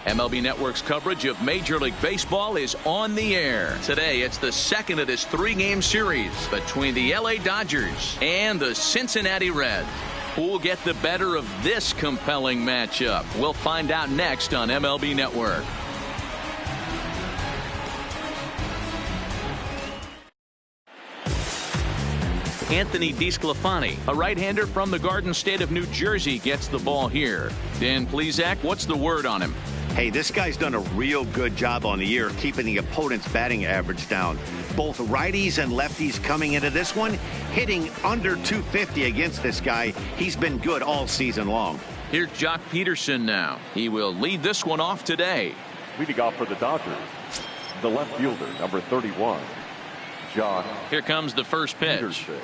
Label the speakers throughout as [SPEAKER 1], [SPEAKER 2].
[SPEAKER 1] MLB Network's coverage of Major League Baseball is on the air. Today, it's the second of this three-game series between the LA Dodgers and the Cincinnati Reds. Who will get the better of this compelling matchup? We'll find out next on MLB Network. Anthony DeSclafani, a right-hander from the Garden State of New Jersey, gets the ball here. Dan Plesac, what's the word on him?
[SPEAKER 2] Hey, this guy's done a real good job on the year keeping the opponent's batting average down. Both righties and lefties coming into this one, hitting under 250 against this guy. He's been good all season long.
[SPEAKER 1] Here's Jock Peterson now. He will lead this one off today.
[SPEAKER 3] Leading off for the Dodgers, the left fielder, number 31, Jock.
[SPEAKER 1] Here comes the first pitch.
[SPEAKER 3] Peterson.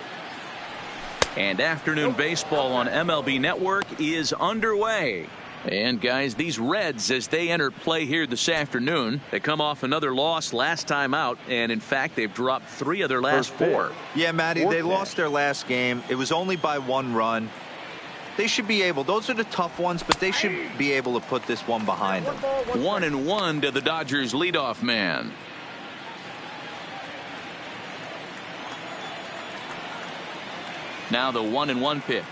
[SPEAKER 1] And afternoon baseball on MLB Network is underway. And guys, these Reds, as they enter play here this afternoon, they come off another loss last time out, and in fact they've dropped 3 of their last 4.
[SPEAKER 4] Yeah, Matty, they lost their last game. It was only by 1 run. They should be able, those are the tough ones, but they should be able to put this one behind them.
[SPEAKER 1] 1-1 to the Dodgers leadoff man. Now the 1-1 pitch.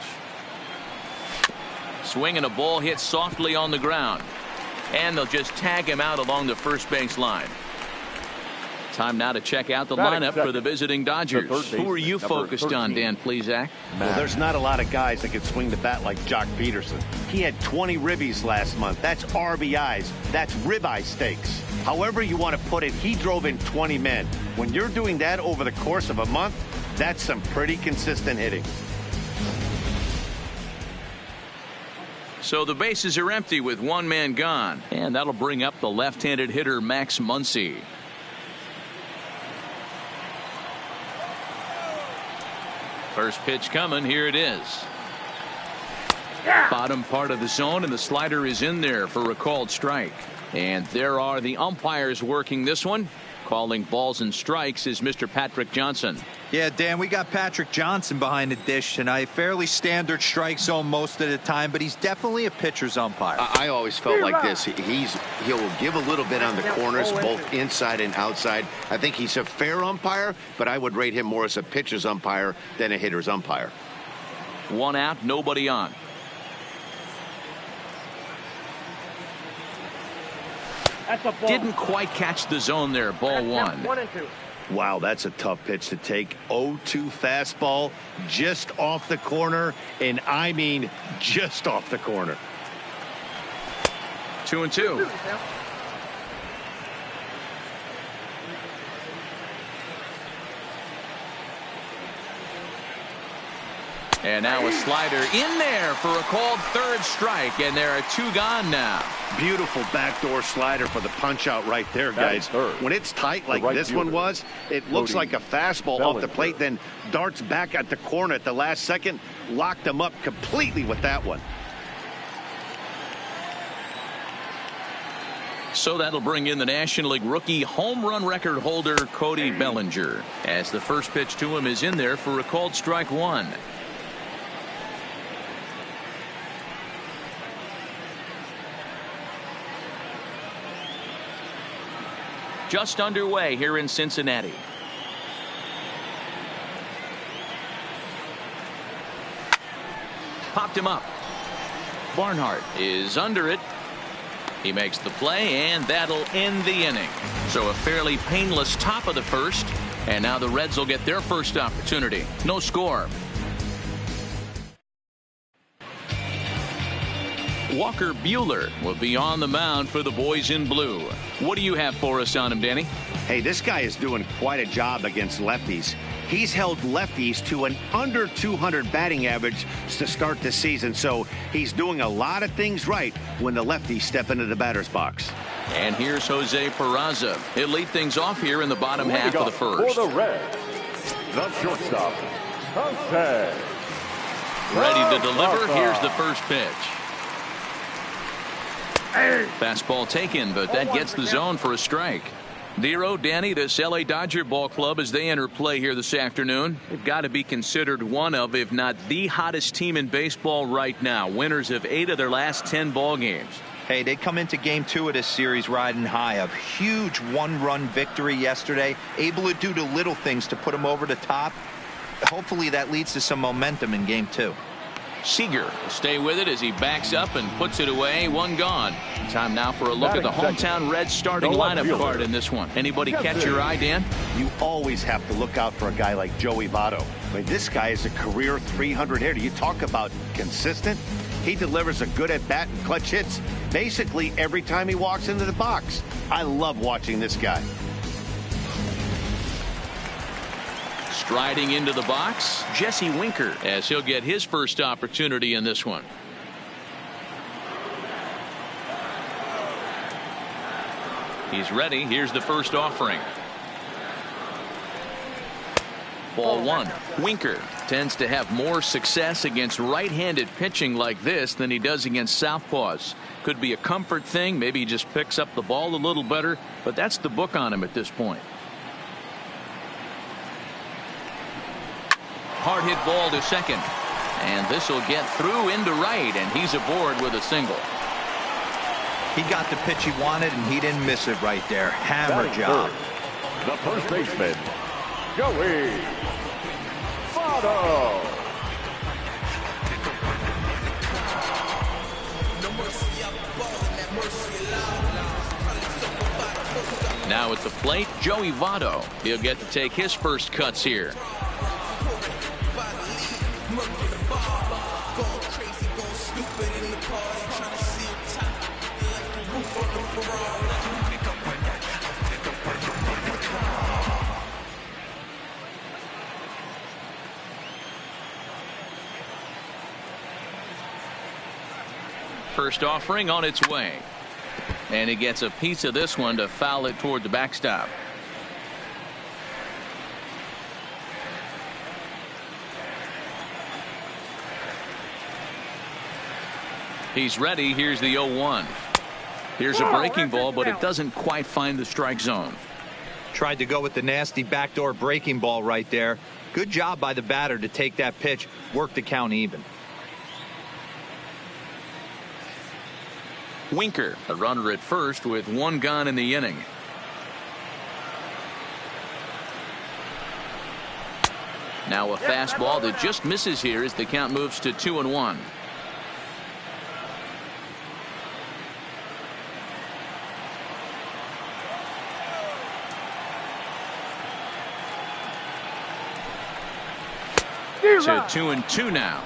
[SPEAKER 1] Swing and a ball hit softly on the ground. And they'll just tag him out along the first base line. Time now to check out the lineup for the visiting Dodgers. Who are you focused on, Dan Plesac?
[SPEAKER 2] Well, there's not a lot of guys that can swing the bat like Jock Peterson. He had 20 ribbies last month. That's RBIs. That's ribeye steaks. However you want to put it, he drove in 20 men. When you're doing that over the course of a month, that's some pretty consistent hitting.
[SPEAKER 1] So the bases are empty with 1 man gone. And that'll bring up the left-handed hitter Max Muncy. First pitch coming. Here it is. Bottom part of the zone, and the slider is in there for a called strike. And there are the umpires working this one. Calling balls and strikes is Mr. Patrick Johnson.
[SPEAKER 4] Yeah, Dan, we got Patrick Johnson behind the dish tonight. Fairly standard strike zone most of the time, but he's definitely a pitcher's umpire.
[SPEAKER 2] I always felt like this. He'll give a little bit on the corners, both inside and outside. I think he's a fair umpire, but I would rate him more as a pitcher's umpire than a hitter's umpire.
[SPEAKER 1] 1 out, nobody on. Didn't quite catch the zone there. Ball 1.
[SPEAKER 5] 1-2.
[SPEAKER 2] Wow, that's a tough pitch to take. 0-2 fastball just off the corner, and I mean just off the corner.
[SPEAKER 1] 2-2. And now a slider in there for a called third strike, and there are 2 gone now.
[SPEAKER 2] Beautiful backdoor slider for the punch out right there, guys. When it's tight like this one was, it looks like a fastball off the plate, then darts back at the corner at the last second. Locked them up completely with that one.
[SPEAKER 1] So that'll bring in the National League rookie home run record holder Cody Bellinger, as the first pitch to him is in there for a called strike 1. Just underway here in Cincinnati. Popped him up. Barnhart is under it. He makes the play, and that'll end the inning. So a fairly painless top of the first, and now the Reds will get their first opportunity. No score. Walker Buehler will be on the mound for the boys in blue. What do you have for us on him, Danny?
[SPEAKER 2] Hey, this guy is doing quite a job against lefties. He's held lefties to an under 200 batting average to start the season, so he's doing a lot of things right when the lefties step into the batter's box.
[SPEAKER 1] And here's Jose Peraza. He'll lead things off here in the bottom half of the first.
[SPEAKER 3] For the Reds, the shortstop, Jose.
[SPEAKER 1] Ready to deliver. Here's the first pitch. Fastball taken, but that gets the zone for a strike. Dero, Danny, this LA Dodger ball club, as they enter play here this afternoon, they've got to be considered one of, if not the hottest team in baseball right now. Winners of 8 of their last 10 ball games.
[SPEAKER 4] Hey, they come into game 2 of this series riding high. A huge one-run victory yesterday. Able to do the little things to put them over the top. Hopefully that leads to some momentum in game 2.
[SPEAKER 1] Seager will stay with it as he backs up and puts it away. One gone. Time now for a look at the hometown Reds starting lineup card in this one. Anybody catch your eye, Dan?
[SPEAKER 2] You always have to look out for a guy like Joey Votto. I mean, this guy is a career 300 hitter. You talk about consistent. He delivers a good at-bat and clutch hits basically every time he walks into the box. I love watching this guy.
[SPEAKER 1] Striding into the box, Jesse Winker, as he'll get his first opportunity in this one. He's ready. Here's the first offering. Ball 1. Winker tends to have more success against right-handed pitching like this than he does against southpaws. Could be a comfort thing. Maybe he just picks up the ball a little better, but that's the book on him at this point. Hard hit ball to second, and this will get through into right, and he's aboard with a single.
[SPEAKER 4] He got the pitch he wanted, and he didn't miss it right there. Hammer job.
[SPEAKER 3] The first baseman, Joey Votto.
[SPEAKER 1] Now at the plate, Joey Votto. He'll get to take his first cuts here. First offering on its way, and he gets a piece of this one to foul it toward the backstop. He's ready. Here's the 0-1. Here's a breaking ball, but it doesn't quite find the strike zone.
[SPEAKER 4] Tried to go with the nasty backdoor breaking ball right there. Good job by the batter to take that pitch, work the count even.
[SPEAKER 1] Winker, a runner at first with one gone in the inning. Now a fastball that just misses here as the count moves to 2-1. To 2-2 now.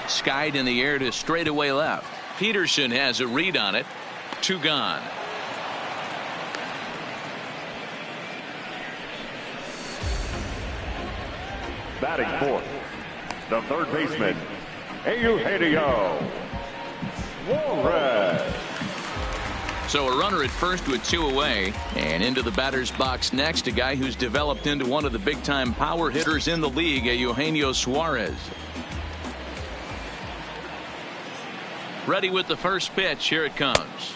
[SPEAKER 1] Skied in the air to straightaway left. Peterson has a read on it. 2 gone.
[SPEAKER 3] Batting fourth, the third baseman, Eugenio Suarez.
[SPEAKER 1] So a runner at first with 2 away, and into the batter's box next, a guy who's developed into one of the big-time power hitters in the league, Eugenio Suarez. Ready with the first pitch. Here it comes.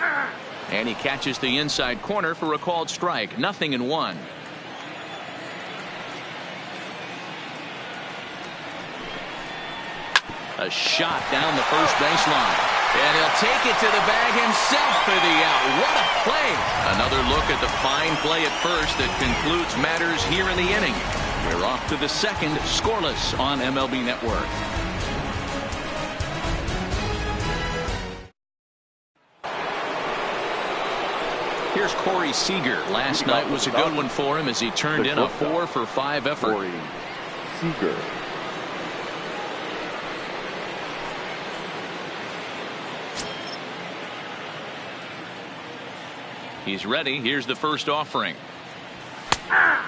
[SPEAKER 1] And he catches the inside corner for a called strike. 0-1. A shot down the first baseline. And he'll take it to the bag himself for the out. What a play. Another look at the fine play at first that concludes matters here in the inning. We're off to the second, scoreless on MLB Network. Here's Corey Seager. Last night was a good one for him as he turned in a 4-for-5 effort.
[SPEAKER 3] Corey Seager.
[SPEAKER 1] He's ready. Here's the first offering.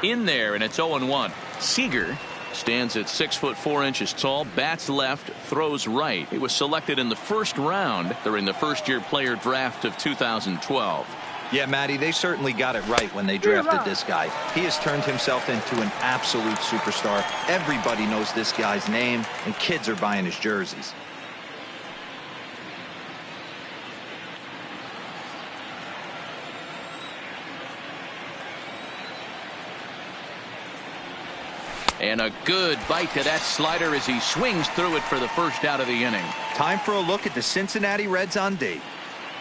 [SPEAKER 1] In there, and it's 0-1. Seager stands at 6'4" tall, bats left, throws right. He was selected in the first round during the first-year player draft of 2012.
[SPEAKER 4] Yeah, Matty, they certainly got it right when they drafted this guy. He has turned himself into an absolute superstar. Everybody knows this guy's name, and kids are buying his jerseys.
[SPEAKER 1] And a good bite to that slider as he swings through it for the first out of the inning.
[SPEAKER 4] Time for a look at the Cincinnati Reds on D.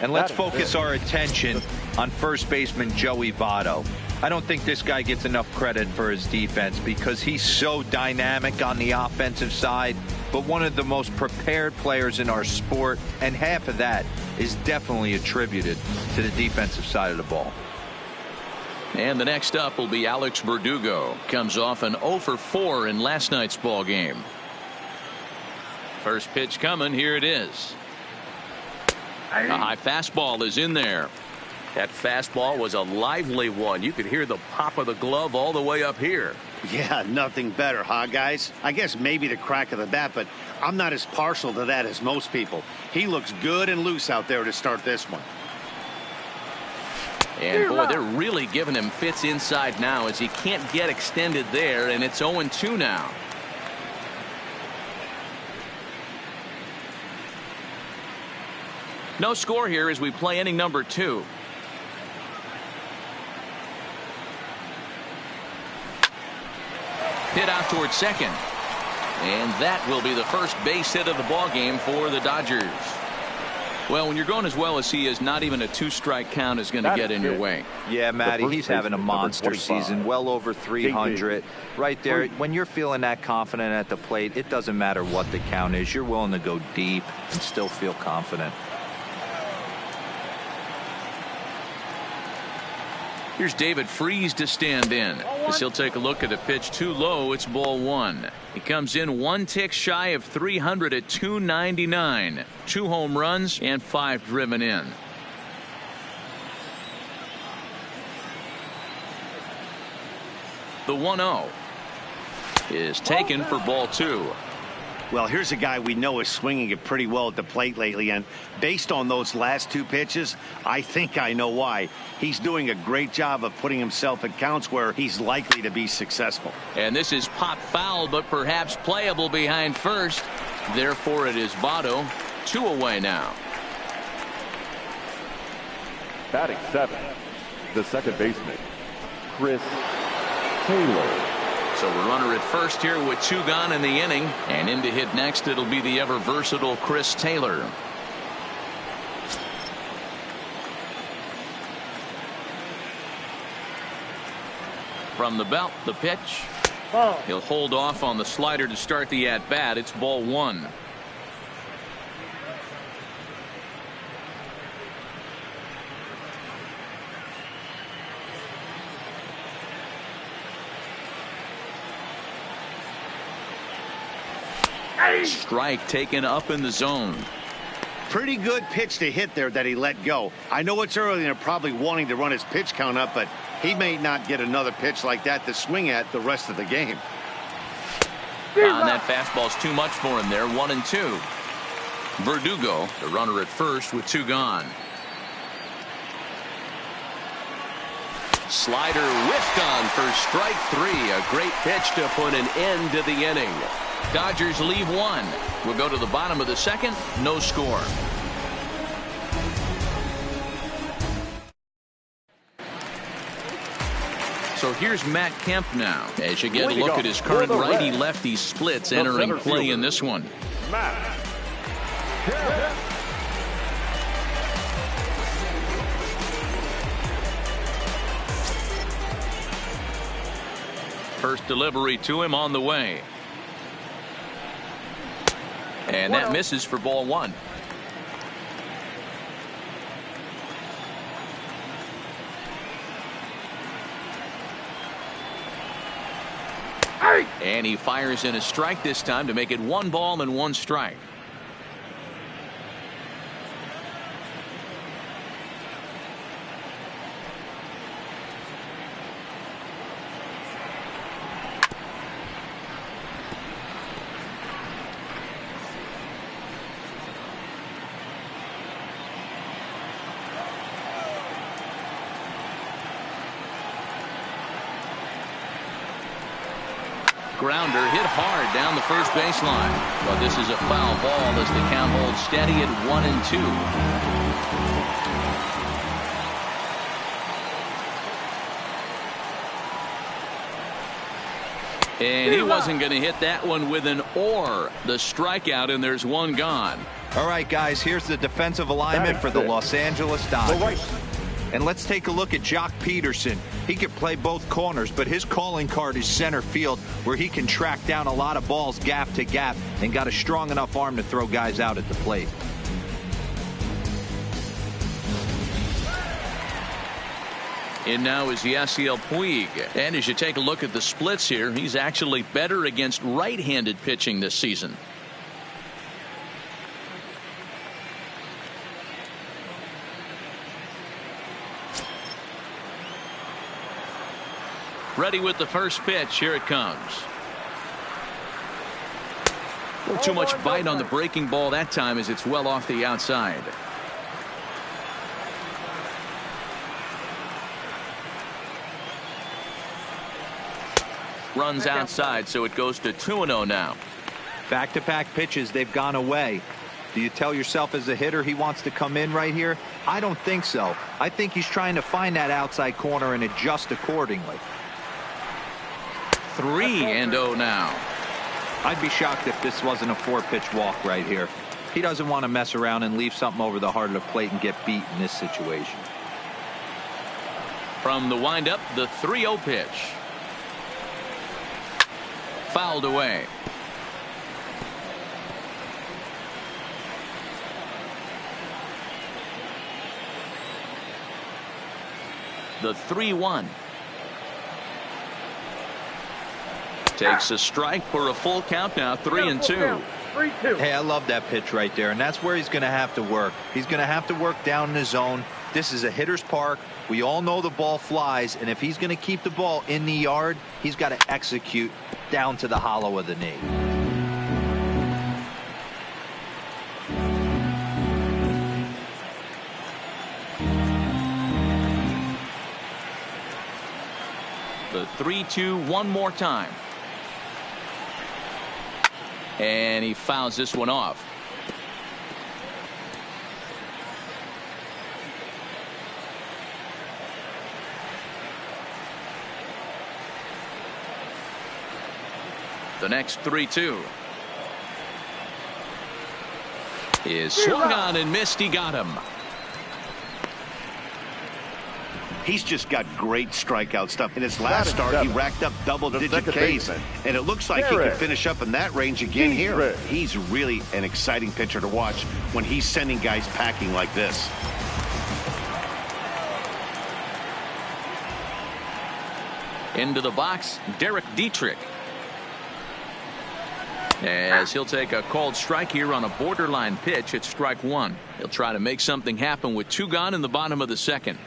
[SPEAKER 4] And let's focus our attention on first baseman Joey Votto. I don't think this guy gets enough credit for his defense because he's so dynamic on the offensive side, but one of the most prepared players in our sport, and half of that is definitely attributed to the defensive side of the ball.
[SPEAKER 1] And the next up will be Alex Verdugo. Comes off an 0 for 4 in last night's ball game. First pitch coming. Here it is. A high fastball is in there. That fastball was a lively one. You could hear the pop of the glove all the way up here.
[SPEAKER 2] Yeah, nothing better, huh, guys? I guess maybe the crack of the bat, but I'm not as partial to that as most people. He looks good and loose out there to start this one.
[SPEAKER 1] And boy, they're really giving him fits inside now as he can't get extended there, and it's 0-2 now. No score here as we play inning number 2. Hit out towards second. And that will be the first base hit of the ball game for the Dodgers. Well, when you're going as well as he is, not even a 2-strike count is going to get in your way.
[SPEAKER 4] Yeah, Matty, he's having a monster season, well over 300. Right there, when you're feeling that confident at the plate, it doesn't matter what the count is. You're willing to go deep and still feel confident.
[SPEAKER 1] Here's David Freese to stand in as he'll take a look at a pitch too low. It's ball 1. He comes in 1 tick shy of 300 at 299. 2 home runs and 5 driven in. The 1-0 is taken for ball 2.
[SPEAKER 2] Well, here's a guy we know is swinging it pretty well at the plate lately, and based on those last 2 pitches, I think I know why. He's doing a great job of putting himself at counts where he's likely to be successful.
[SPEAKER 1] And this is pop foul, but perhaps playable behind first. Therefore, it is Votto. 2 away now.
[SPEAKER 3] Batting 7, the second baseman, Chris Taylor.
[SPEAKER 1] So a runner at first here with 2 gone in the inning, and in to hit next it'll be the ever versatile Chris Taylor. From the belt, the pitch. He'll hold off on the slider to start the at bat. It's ball 1. Strike taken up in the zone.
[SPEAKER 2] Pretty good pitch to hit there that he let go. I know it's early and they're probably wanting to run his pitch count up, but he may not get another pitch like that to swing at the rest of the game.
[SPEAKER 1] And that fastball's too much for him there. 1-2. Verdugo, the runner at first with 2 gone. Slider whiffed on for strike 3. A great pitch to put an end to the inning. Dodgers leave 1. We'll go to the bottom of the second. No score. So here's Matt Kemp now as you get a look at his current righty-lefty splits entering play in this one.
[SPEAKER 3] Matt Kemp.
[SPEAKER 1] First delivery to him on the way. And that misses for ball 1. And he fires in a strike this time to make it 1 ball and 1 strike. Grounder hit hard down the first baseline. But this is a foul ball as the count holds steady at 1-2. And he wasn't going to hit that one with an or. The strikeout, and there's one gone.
[SPEAKER 4] All right, guys, here's the defensive alignment for the Los Angeles Dodgers. And let's take a look at Jock Peterson. He can play both corners, but his calling card is center field, where he can track down a lot of balls gap to gap and got a strong enough arm to throw guys out at the plate.
[SPEAKER 1] And now is Yasiel Puig. And as you take a look at the splits here, he's actually better against right-handed pitching this season. Ready with the first pitch. Here it comes. A little too much bite on the breaking ball that time as it's well off the outside. Runs outside, so it goes to 2-0 now.
[SPEAKER 4] Back-to-back pitches, they've gone away. Do you tell yourself as a hitter he wants to come in right here? I don't think so. I think he's trying to find that outside corner and adjust accordingly.
[SPEAKER 1] 3-0 now.
[SPEAKER 4] I'd be shocked if this wasn't a 4-pitch walk right here. He doesn't want to mess around and leave something over the heart of the plate and get beat in this situation.
[SPEAKER 1] From the windup, the 3-0 pitch. Fouled away. The 3-1. Takes a strike for a full count now. 3-2.
[SPEAKER 4] Hey, I love that pitch right there, and that's where he's going to have to work. He's going to have to work down in the zone. This is a hitter's park. We all know the ball flies, and if he's going to keep the ball in the yard, he's got to execute down to the hollow of the knee.
[SPEAKER 1] The 3-2 one more time. And he fouls this one off. The next 3-2 is swung on and missed. He got him.
[SPEAKER 2] He's just got great strikeout stuff. In his last start, he racked up double-digit Ks, and it looks like he can finish up in that range again here. He's really an exciting pitcher to watch when he's sending guys packing like this.
[SPEAKER 1] Into the box, Derek Dietrich. As he'll take a called strike here on a borderline pitch. It's strike one. He'll try to make something happen with 2 gone in the bottom of the second.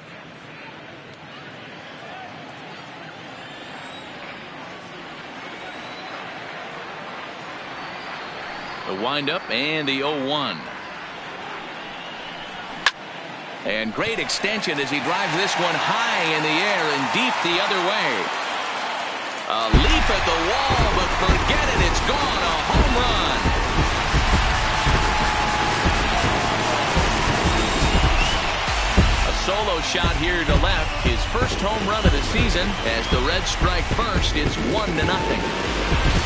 [SPEAKER 1] The windup and the 0-1. And great extension as he drives this one high in the air and deep the other way. A leap at the wall, but forget it. It's gone. A home run. A solo shot here to left. His first home run of the season. As the Reds strike first, it's 1-0.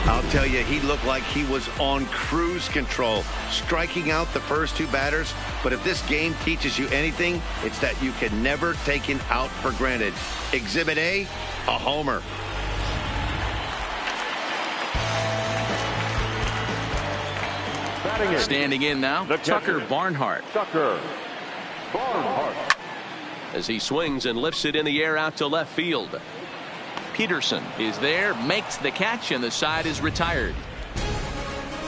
[SPEAKER 2] I'll tell you, he looked like he was on cruise control, striking out the first 2 batters. But if this game teaches you anything, it's that you can never take an out for granted. Exhibit A, a homer.
[SPEAKER 1] Standing in now, Tucker Barnhart. As he swings and lifts it in the air out to left field. Peterson is there, makes the catch, and the side is retired.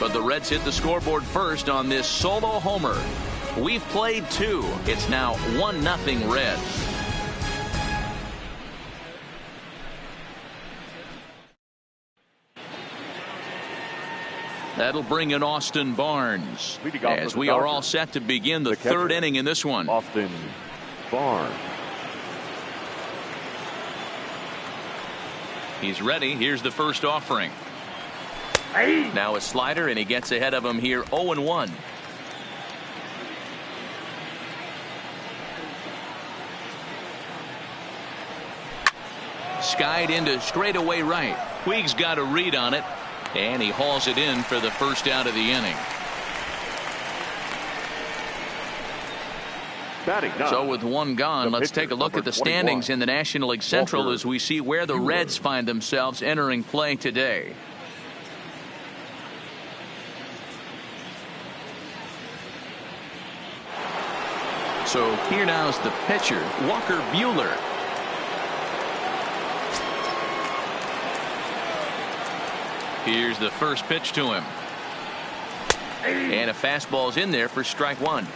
[SPEAKER 1] But the Reds hit the scoreboard first on this solo homer. We've played 2. It's now 1-0 Reds. That'll bring in Austin Barnes as we are all set to begin the 3rd inning in this one.
[SPEAKER 3] Austin Barnes.
[SPEAKER 1] He's ready. Here's the first offering. Now a slider, and he gets ahead of him here. 0-1. Skied into straightaway right. Puig's got a read on it, and he hauls it in for the first out of the inning. So with one gone, let's take a look at the standings in the National League Central as we see where the Reds find themselves entering play today. So here now is the pitcher, Walker Buehler. Here's the first pitch to him. And a fastball's in there for strike one.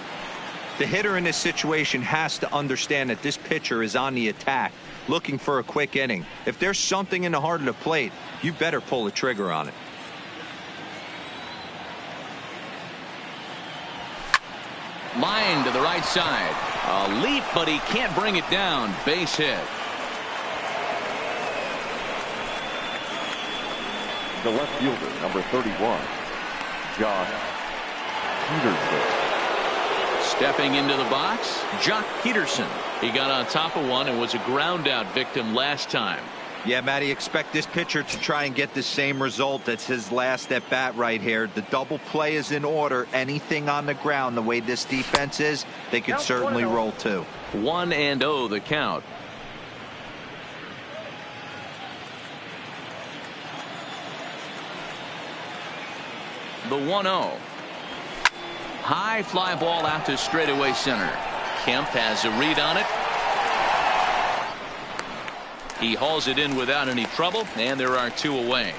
[SPEAKER 4] The hitter in this situation has to understand that this pitcher is on the attack, looking for a quick inning. If there's something in the heart of the plate, you better pull the trigger on it.
[SPEAKER 1] Line to the right side. A leap, but he can't bring it down. Base hit.
[SPEAKER 3] The left fielder, number 31, Josh Peterson.
[SPEAKER 1] Stepping into the box, Jock Peterson. He got on top of one and was a ground out victim last time.
[SPEAKER 4] Yeah, Matty, expect this pitcher to try and get the same result. That's his last at bat right here. The double play is in order. Anything on the ground, the way this defense is, they could certainly roll too.
[SPEAKER 1] 1-0 the count. The 1-0. High fly ball out to straightaway center. Kemp has a read on it. He hauls it in without any trouble, and there are two away.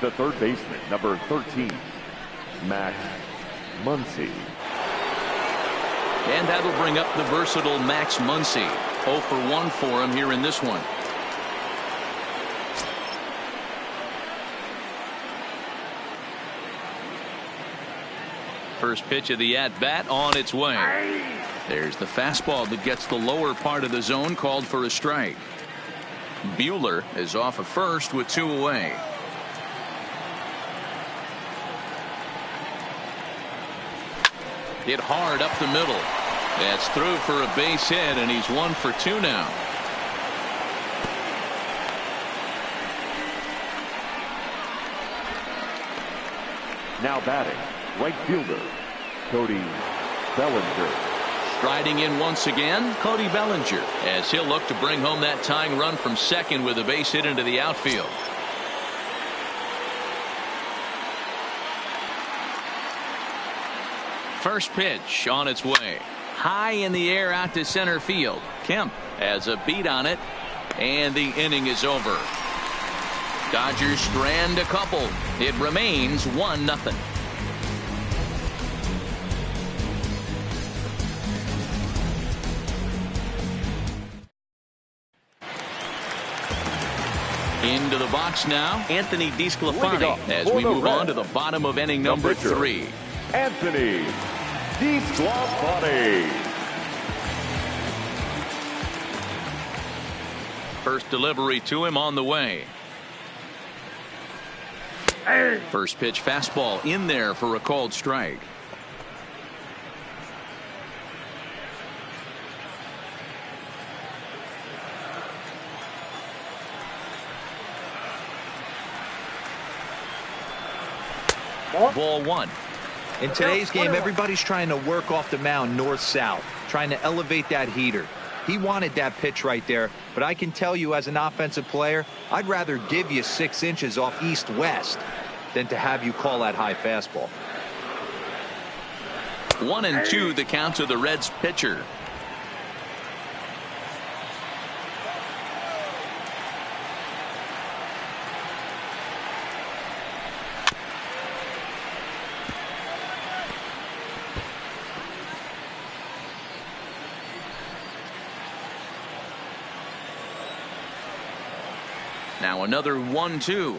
[SPEAKER 3] The third baseman, number 13, Max Muncy.
[SPEAKER 1] And that'll bring up the versatile Max Muncy. 0 for 1 for him here in this one. First pitch of the at-bat on its way. There's the fastball that gets the lower part of the zone, called for a strike. Buehler is off at first with two away. Hit hard up the middle. That's through for a base hit, and he's 1 for 2 now.
[SPEAKER 3] Now batting, right fielder, Cody Bellinger.
[SPEAKER 1] Striding in once again, Cody Bellinger, as he'll look to bring home that tying run from second with a base hit into the outfield. First pitch on its way. High in the air out to center field. Kemp has a beat on it, and the inning is over. Dodgers strand a couple. It remains 1-0. Into the box now, Anthony DeSclafani, as we move on to the bottom of inning number 3.
[SPEAKER 3] Anthony DeSclafani.
[SPEAKER 1] First delivery to him on the way. First pitch fastball in there for a called strike. Ball one.
[SPEAKER 4] In today's game, everybody's trying to work off the mound north-south, trying to elevate that heater. He wanted that pitch right there, but I can tell you as an offensive player, I'd rather give you 6 inches off east-west than to have you call that high fastball.
[SPEAKER 1] 1-2 the count to the Reds pitcher. Now another 1-2.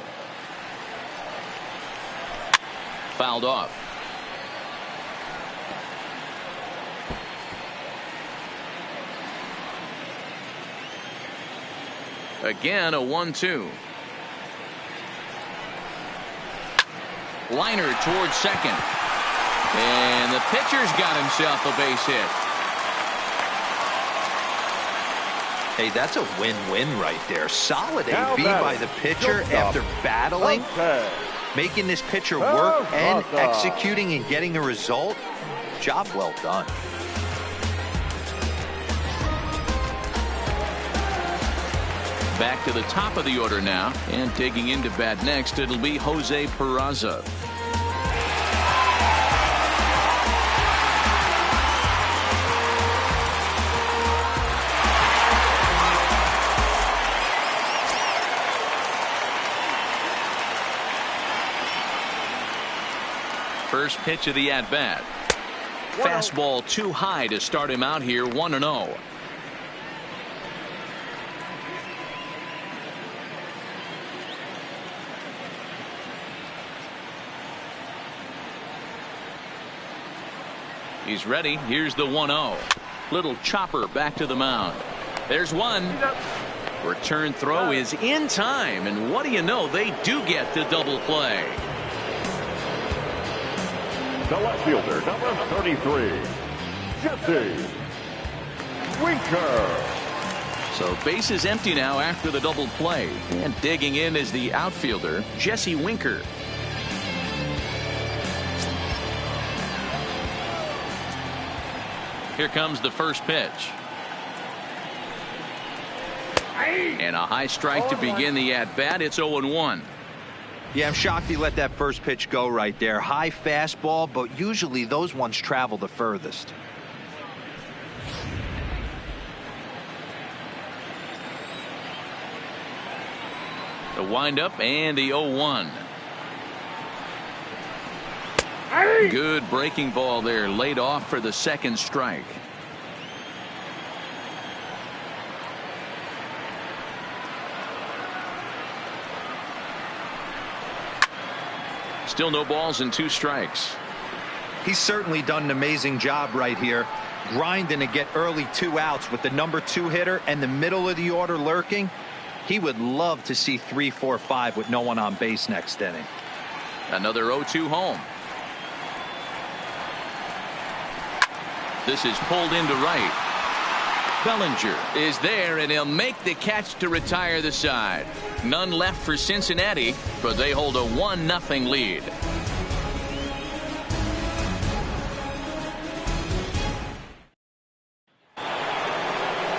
[SPEAKER 1] Fouled off. Again, a 1-2. Liner towards second. And the pitcher's got himself a base hit.
[SPEAKER 4] Hey, that's a win-win right there. Solid
[SPEAKER 3] Now
[SPEAKER 4] AB by the pitcher after battling, making this pitcher work and executing and getting a result. Job well done.
[SPEAKER 1] Back to the top of the order now, and digging into bat next, it'll be Jose Peraza. First pitch of the at-bat. Fastball too high to start him out here, 1-0. He's ready. Here's the 1-0. Little chopper back to the mound. There's one. Return throw is in time, and what do you know, they do get the double play.
[SPEAKER 3] The left fielder, number 33, Jesse Winker.
[SPEAKER 1] So base is empty now after the double play, and digging in is the outfielder, Jesse Winker. Here comes the first pitch. And a high strike to begin the at-bat. It's 0-1.
[SPEAKER 4] Yeah, I'm shocked he let that first pitch go right there. High fastball, but usually those ones travel the furthest.
[SPEAKER 1] The windup and the 0-1. Good breaking ball there, laid off for the second strike. Still no balls and 2 strikes.
[SPEAKER 4] He's certainly done an amazing job right here, grinding to get early 2 outs with the number 2 hitter and the middle of the order lurking. He would love to see 3, 4, 5 with no one on base next inning.
[SPEAKER 1] Another 0-2 home. This is pulled into right. Bellinger is there, and he'll make the catch to retire the side. None left for Cincinnati, but they hold a 1-0 lead.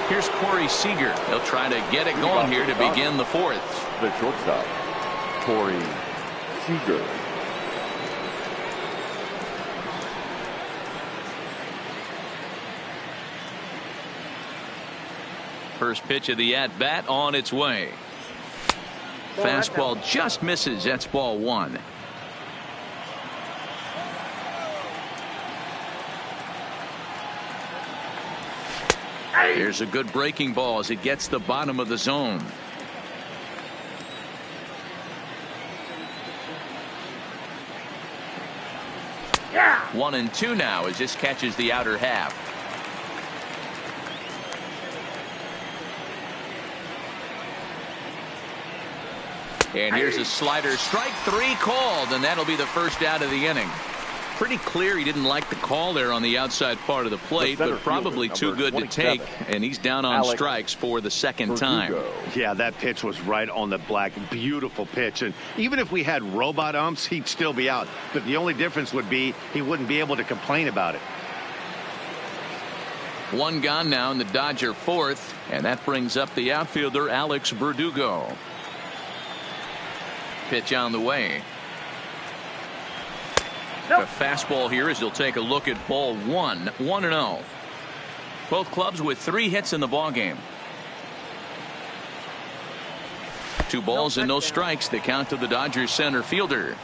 [SPEAKER 1] Here's Corey Seager. He'll try to get it going here to begin the 4th.
[SPEAKER 3] The shortstop, Corey Seager.
[SPEAKER 1] First pitch of the at-bat on its way. Fastball just misses. That's ball 1. Here's a good breaking ball as it gets the bottom of the zone. Yeah. 1-2 now as this catches the outer half. And here's a slider. Strike 3 called, and that'll be the first out of the inning. Pretty clear he didn't like the call there on the outside part of the plate, but probably too good to take, and he's down on strikes for the second time.
[SPEAKER 2] Yeah, that pitch was right on the black. Beautiful pitch, and even if we had robot umps, he'd still be out. But the only difference would be he wouldn't be able to complain about it.
[SPEAKER 1] 1 gone now in the Dodger 4th, and that brings up the outfielder Alex Verdugo. Pitch on the way. A fastball here as he'll take a look at ball 1. 1-0. Both clubs with 3 hits in the ballgame. 2 balls and no strikes. The count to the Dodgers center fielder.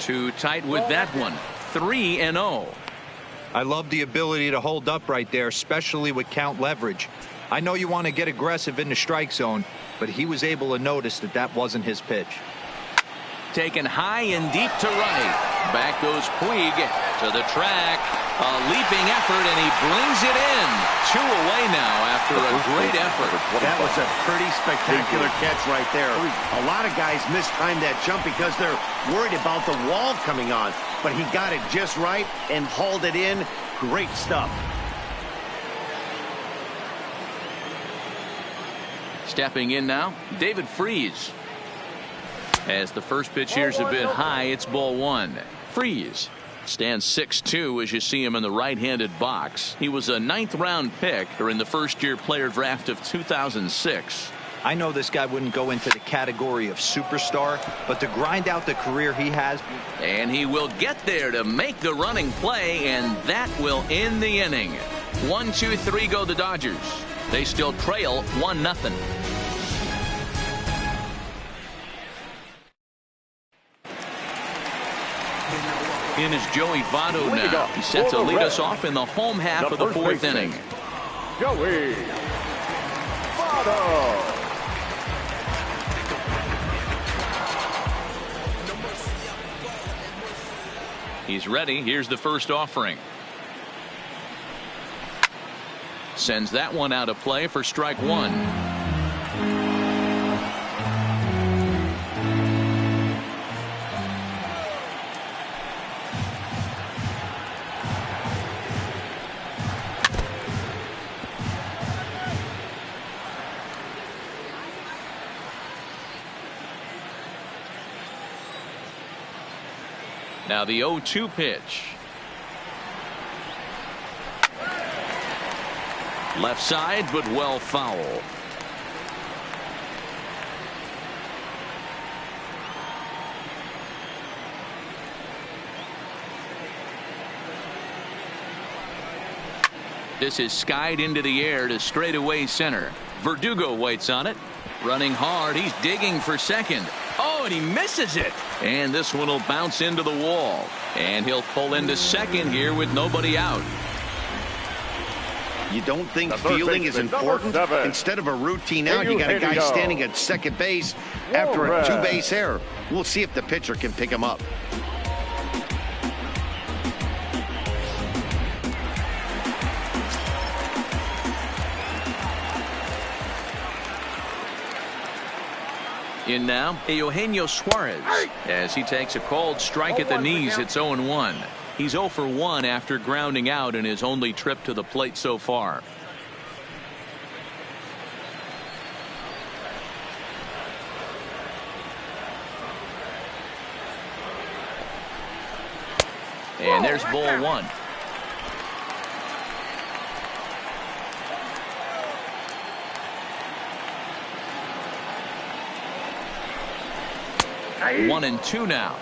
[SPEAKER 1] Too tight with that one. 3-0.
[SPEAKER 4] I love the ability to hold up right there, especially with count leverage. I know you want to get aggressive in the strike zone, but he was able to notice that that wasn't his pitch.
[SPEAKER 1] Taken high and deep to right. Back goes Puig to the track. A leaping effort, and he brings it in. 2 away now after a great effort.
[SPEAKER 2] That was a pretty spectacular catch right there. A lot of guys mistime that jump because they're worried about the wall coming on. But he got it just right and hauled it in. Great stuff.
[SPEAKER 1] Stepping in now, David Freese. As the first pitch here's a bit high, it's ball 1. Freese stands 6'2" as you see him in the right-handed box. He was a 9th-round pick during the first-year player draft of 2006.
[SPEAKER 4] I know this guy wouldn't go into the category of superstar, but to grind out the career he has.
[SPEAKER 1] And he will get there to make the running play, and that will end the inning. 1, 2, 3 go the Dodgers. They still trail 1-0. In is Joey Votto now. He's set to lead us off in the home half of the 4th inning.
[SPEAKER 3] Joey Votto.
[SPEAKER 1] He's ready. Here's the first offering. Sends that one out of play for strike 1. Now the 0-2 pitch. Left side, but well foul. This is skied into the air to straightaway center. Verdugo waits on it. Running hard. He's digging for second. Oh, and he misses it. And this one will bounce into the wall. And he'll pull into second here with nobody out.
[SPEAKER 2] You don't think fielding is important? Instead of a routine out, you got a guy standing at second base after a 2-base error. We'll see if the pitcher can pick him up.
[SPEAKER 1] In now, Eugenio Suarez, as he takes a called strike at the knees. It's 0-1. He's 0 for 1 after grounding out in his only trip to the plate so far. And there's ball 1.
[SPEAKER 2] Hey.
[SPEAKER 1] 1-2 now.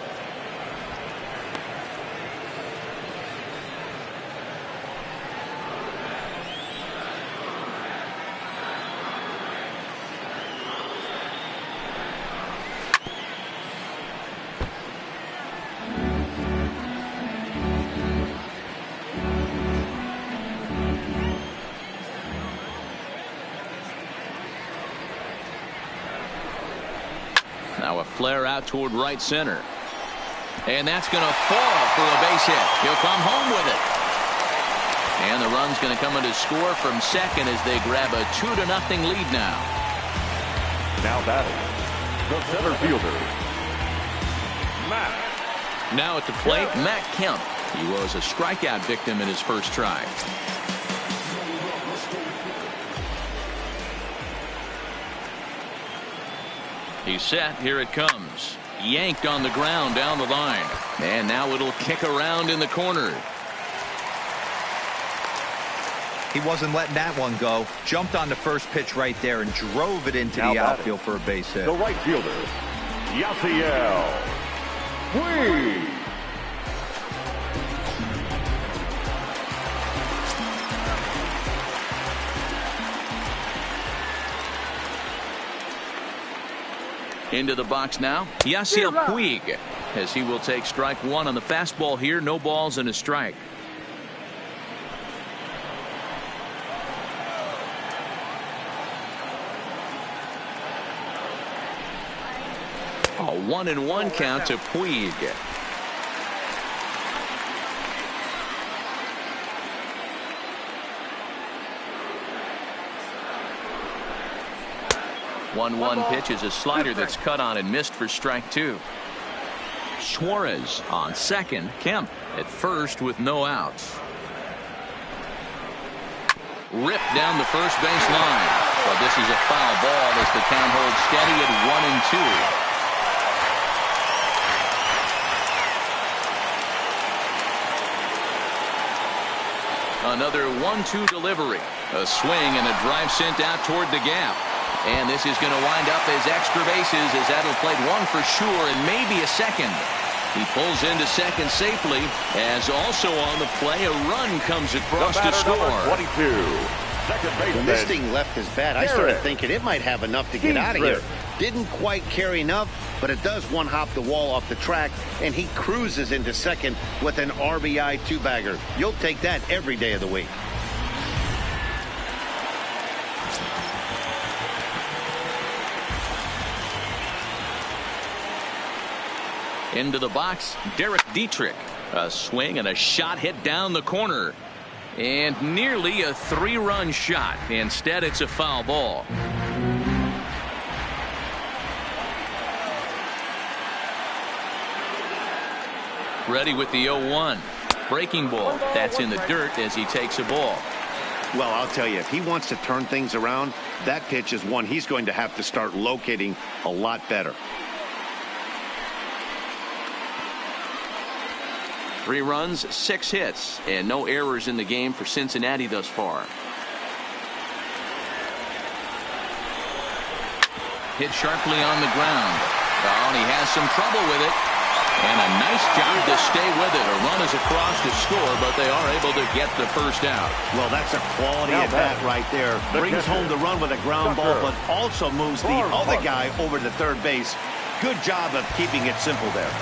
[SPEAKER 1] Now a flare out toward right center. And that's going to fall for a base hit. He'll come home with it. And the run's going to come in to score from second as they grab a 2-0 lead now.
[SPEAKER 3] Now batting, the center fielder, Matt.
[SPEAKER 1] Now at the plate, Matt Kemp. He was a strikeout victim in his first try. He's set. Here it comes. Yanked on the ground down the line. And now it'll kick around in the corner.
[SPEAKER 4] He wasn't letting that one go. Jumped on the first pitch right there and drove it into the outfield for a base hit.
[SPEAKER 3] The right fielder, Yasiel Puig.
[SPEAKER 1] Into the box now, Yasiel Puig, as he will take strike 1 on the fastball here. No balls and a strike. A 1-1 count to Puig. 1-1 pitch is a slider that's cut on and missed for strike 2. Suarez on second. Kemp at first with no outs. Ripped down the first base line. But this is a foul ball as the count holds steady at 1-2. Another 1-2 delivery. A swing and a drive sent out toward the gap. And this is going to wind up as extra bases as that'll play one for sure and maybe a second. He pulls into second safely as also on the play a run comes across to score.
[SPEAKER 3] 22.
[SPEAKER 2] When this thing left his bat, I started thinking it might have enough to get out of here. Didn't quite carry enough, but it does one hop the wall off the track, and he cruises into second with an RBI two-bagger. You'll take that every day of the week.
[SPEAKER 1] Into the box, Derek Dietrich. A swing and a shot hit down the corner. And nearly a 3-run shot. Instead, it's a foul ball. Ready with the 0-1. Breaking ball. That's in the dirt as he takes a ball.
[SPEAKER 2] Well, I'll tell you, if he wants to turn things around, that pitch is one he's going to have to start locating a lot better.
[SPEAKER 1] 3 runs, 6 hits, and no errors in the game for Cincinnati thus far. Hit sharply on the ground. Oh, and he has some trouble with it. And a nice job to stay with it. A run is across to score, but they are able to get the first out.
[SPEAKER 2] Well, that's a quality at bat right there. Brings home the run with a ground ball, but also moves the other guy over to third base. Good job of keeping it simple there.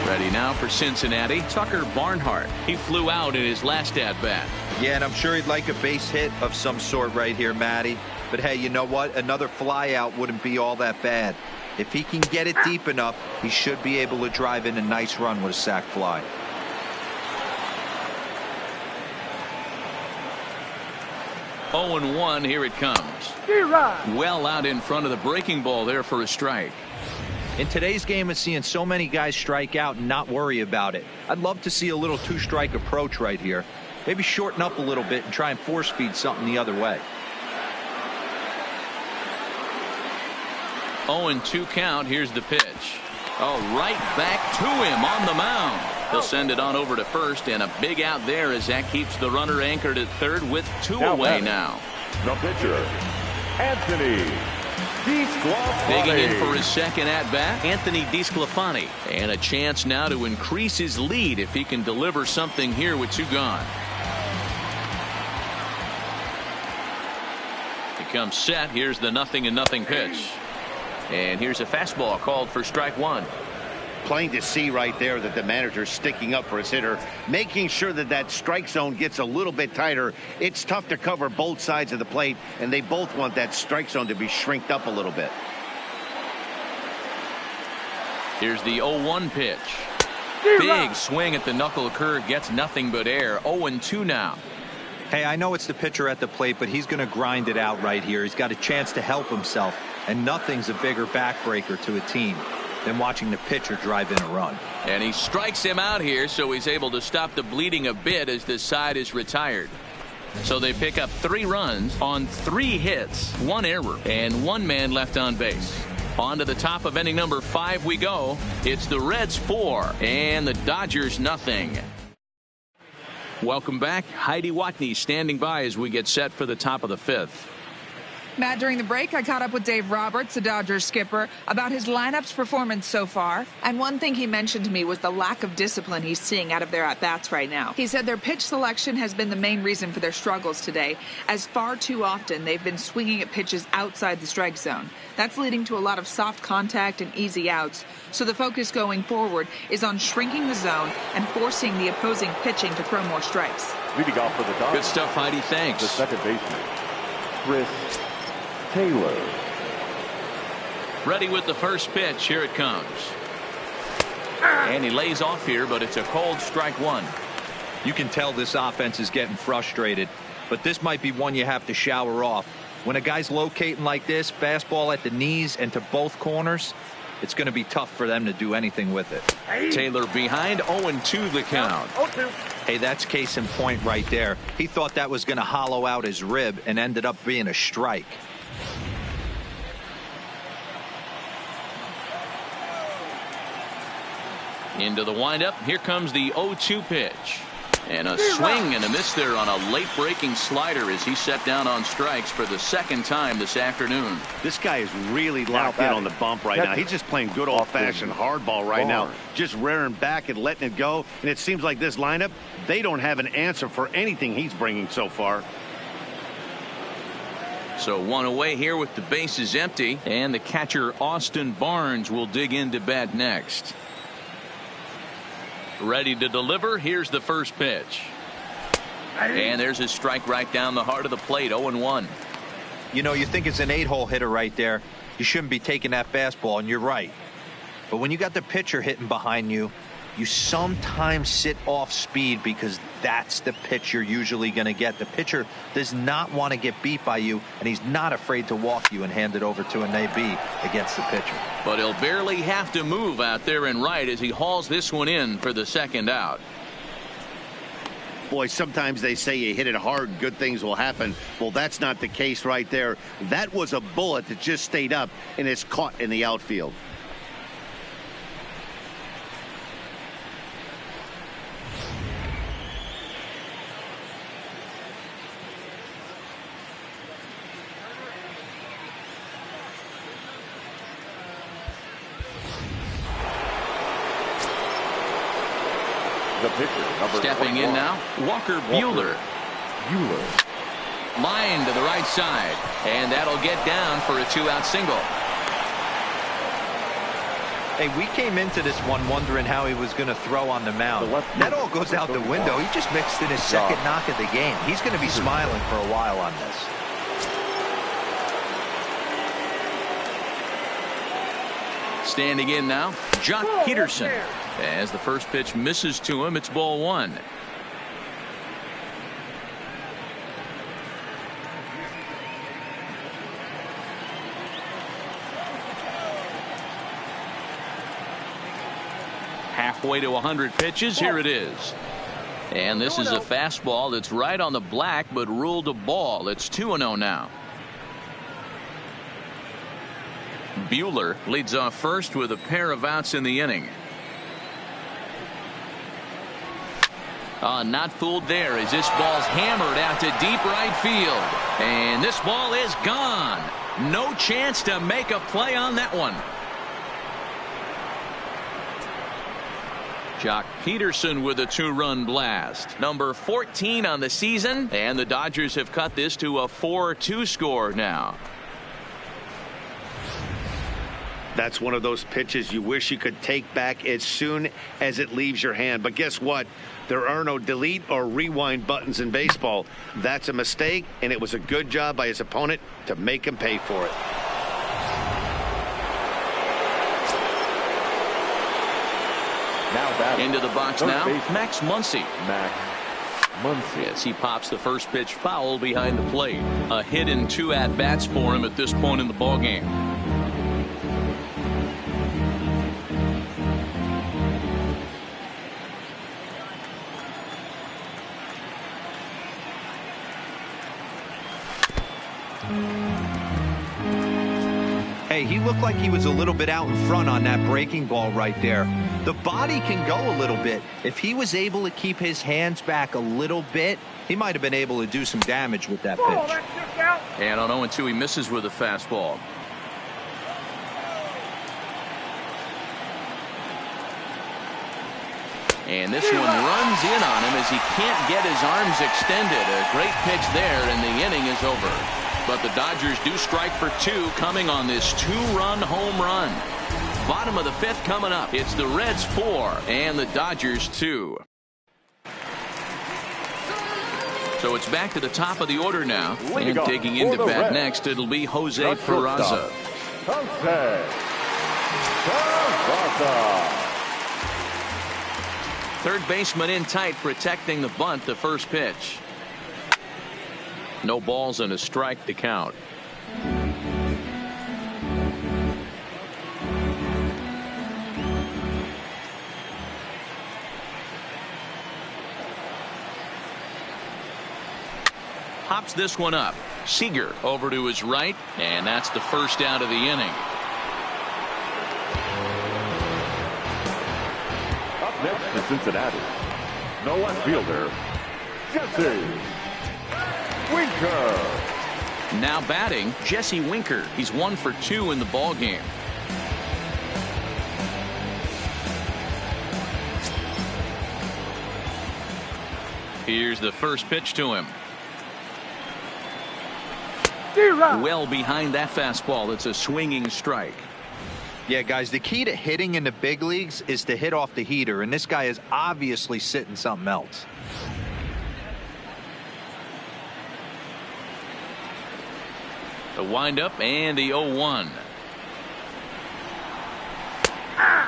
[SPEAKER 1] Ready now for Cincinnati, Tucker Barnhart. He flew out in his last at-bat.
[SPEAKER 4] Yeah, and I'm sure he'd like a base hit of some sort right here, Matty. But hey, you know what? Another fly out wouldn't be all that bad. If he can get it deep enough, he should be able to drive in a nice run with a sac fly.
[SPEAKER 1] Oh, 0-1, here it comes. Well out in front of the breaking ball there for a strike.
[SPEAKER 4] In today's game of seeing so many guys strike out and not worry about it, I'd love to see a little 2-strike approach right here. Maybe shorten up a little bit and try and 4-speed something the other way.
[SPEAKER 1] 0-2 count. Here's the pitch. Oh, right back to him on the mound. He'll send it on over to first, and a big out there as that keeps the runner anchored at third with 2 away now.
[SPEAKER 3] The pitcher, Anthony
[SPEAKER 1] Digging in for his second at-bat, Anthony DeSclafani. And a chance now to increase his lead if he can deliver something here with 2 gone. He comes set. Here's the 0-0 pitch. And here's a fastball called for strike 1.
[SPEAKER 2] Plain to see right there that the manager's sticking up for his hitter, making sure that that strike zone gets a little bit tighter. It's tough to cover both sides of the plate, and they both want that strike zone to be shrinked up a little bit.
[SPEAKER 1] Here's the 0-1 pitch. Big swing at the knuckle curve, gets nothing but air. 0-2 now.
[SPEAKER 4] Hey, I know it's the pitcher at the plate, but he's going to grind it out right here. He's got a chance to help himself, and nothing's a bigger backbreaker to a team than watching the pitcher drive in a run.
[SPEAKER 1] And he strikes him out here, so he's able to stop the bleeding a bit as this side is retired. So they pick up 3 runs on 3 hits, 1 error, and 1 man left on base. On to the top of inning number 5 we go. It's the Reds 4 and the Dodgers nothing. Welcome back. Heidi Watney standing by as we get set for the top of the 5th.
[SPEAKER 5] Matt, during the break, I caught up with Dave Roberts, the Dodgers skipper, about his lineup's performance so far. And one thing he mentioned to me was the lack of discipline he's seeing out of their at-bats right now. He said their pitch selection has been the main reason for their struggles today, as far too often they've been swinging at pitches outside the strike zone. That's leading to a lot of soft contact and easy outs. So the focus going forward is on shrinking the zone and forcing the opposing pitching to throw more strikes.
[SPEAKER 3] Leading off for the Dodgers.
[SPEAKER 1] Good stuff, Heidi. Thanks.
[SPEAKER 3] The second baseman, Chris Taylor.
[SPEAKER 1] Ready with the first pitch. Here it comes. And he lays off here, but it's a cold strike 1.
[SPEAKER 4] You can tell this offense is getting frustrated, but this might be one you have to shower off. When a guy's locating like this, fastball at the knees and to both corners, it's going to be tough for them to do anything with it.
[SPEAKER 1] Taylor behind, 0-2 the count.
[SPEAKER 4] Hey, that's case in point right there. He thought that was going to hollow out his rib and ended up being a strike.
[SPEAKER 1] Into the windup. Here comes the 0-2 pitch. And a swing and a miss there on a late breaking slider as he set down on strikes for the second time this afternoon.
[SPEAKER 2] This guy is really locked in on the bump right now. He's just playing good old-fashioned hardball right now, just rearing back and letting it go. And it seems like this lineup, they don't have an answer for anything he's bringing so far.
[SPEAKER 1] So one away here with the bases empty, and the catcher Austin Barnes will dig into bat next. Ready to deliver. Here's the first pitch. And there's a strike right down the heart of the plate. 0-1.
[SPEAKER 4] You know, you think it's an 8-hole hitter right there. You shouldn't be taking that fastball, and you're right. But when you got the pitcher hitting behind you, you sometimes sit off speed because that's the pitch you're usually going to get. The pitcher does not want to get beat by you, and he's not afraid to walk you and hand it over to an AB against the pitcher.
[SPEAKER 1] But he'll barely have to move out there in right as he hauls this one in for the second out.
[SPEAKER 2] Boy, sometimes they say you hit it hard, good things will happen. Well, that's not the case right there. That was a bullet that just stayed up and is caught in the outfield.
[SPEAKER 3] The pitcher, number
[SPEAKER 1] Stepping in now, Walker Buehler. Line to the right side, and that'll get down for a 2-out single.
[SPEAKER 4] Hey, we came into this one wondering how he was going to throw on the mound. That all goes out the window. He just mixed in his second knock of the game. He's going to be smiling for a while on this.
[SPEAKER 1] Standing in now, Jock Peterson. As the first pitch misses to him, it's ball one. Halfway to 100 pitches. Here it is. And this is a fastball that's right on the black, but ruled a ball. It's 2-0 now. Buehler leads off first with a pair of outs in the inning. Not fooled there as this ball's hammered out to deep right field. And this ball is gone. No chance to make a play on that one. Jock Peterson with a 2-run blast. Number 14 on the season. And the Dodgers have cut this to a 4-2 score now.
[SPEAKER 2] That's one of those pitches you wish you could take back as soon as it leaves your hand. But guess what? There are no delete or rewind buttons in baseball. That's a mistake, and it was a good job by his opponent to make him pay for it.
[SPEAKER 1] Into the box now, Max Muncy. Yes, he pops the first pitch foul behind the plate. A hit and 2 at-bats for him at this point in the ballgame.
[SPEAKER 4] Hey, he looked like he was a little bit out in front on that breaking ball right there. The body can go a little bit. If he was able to keep his hands back a little bit, he might have been able to do some damage with that pitch.
[SPEAKER 1] And on 0-2, he misses with a fastball. And this one runs in on him as he can't get his arms extended. A great pitch there, and the inning is over. But the Dodgers do strike for 2 coming on this 2-run home run. Bottom of the 5th coming up. It's the Reds 4 and the Dodgers 2. So it's back to the top of the order now. And digging into bat next, it'll be Jose Peraza. Third baseman in tight, protecting the bunt. The first pitch. No balls and a strike to count. pops this one up. Seager over to his right, and that's the first out of the inning.
[SPEAKER 3] Up next for Cincinnati, the left fielder, Jesse Winker.
[SPEAKER 1] Now batting, Jesse Winker. He's 1 for 2 in the ball game. Here's the first pitch to him. Well behind that fastball. It's a swinging strike.
[SPEAKER 4] Yeah, guys, the key to hitting in the big leagues is to hit off the heater, and this guy is obviously sitting something else.
[SPEAKER 1] The windup and the 0-1.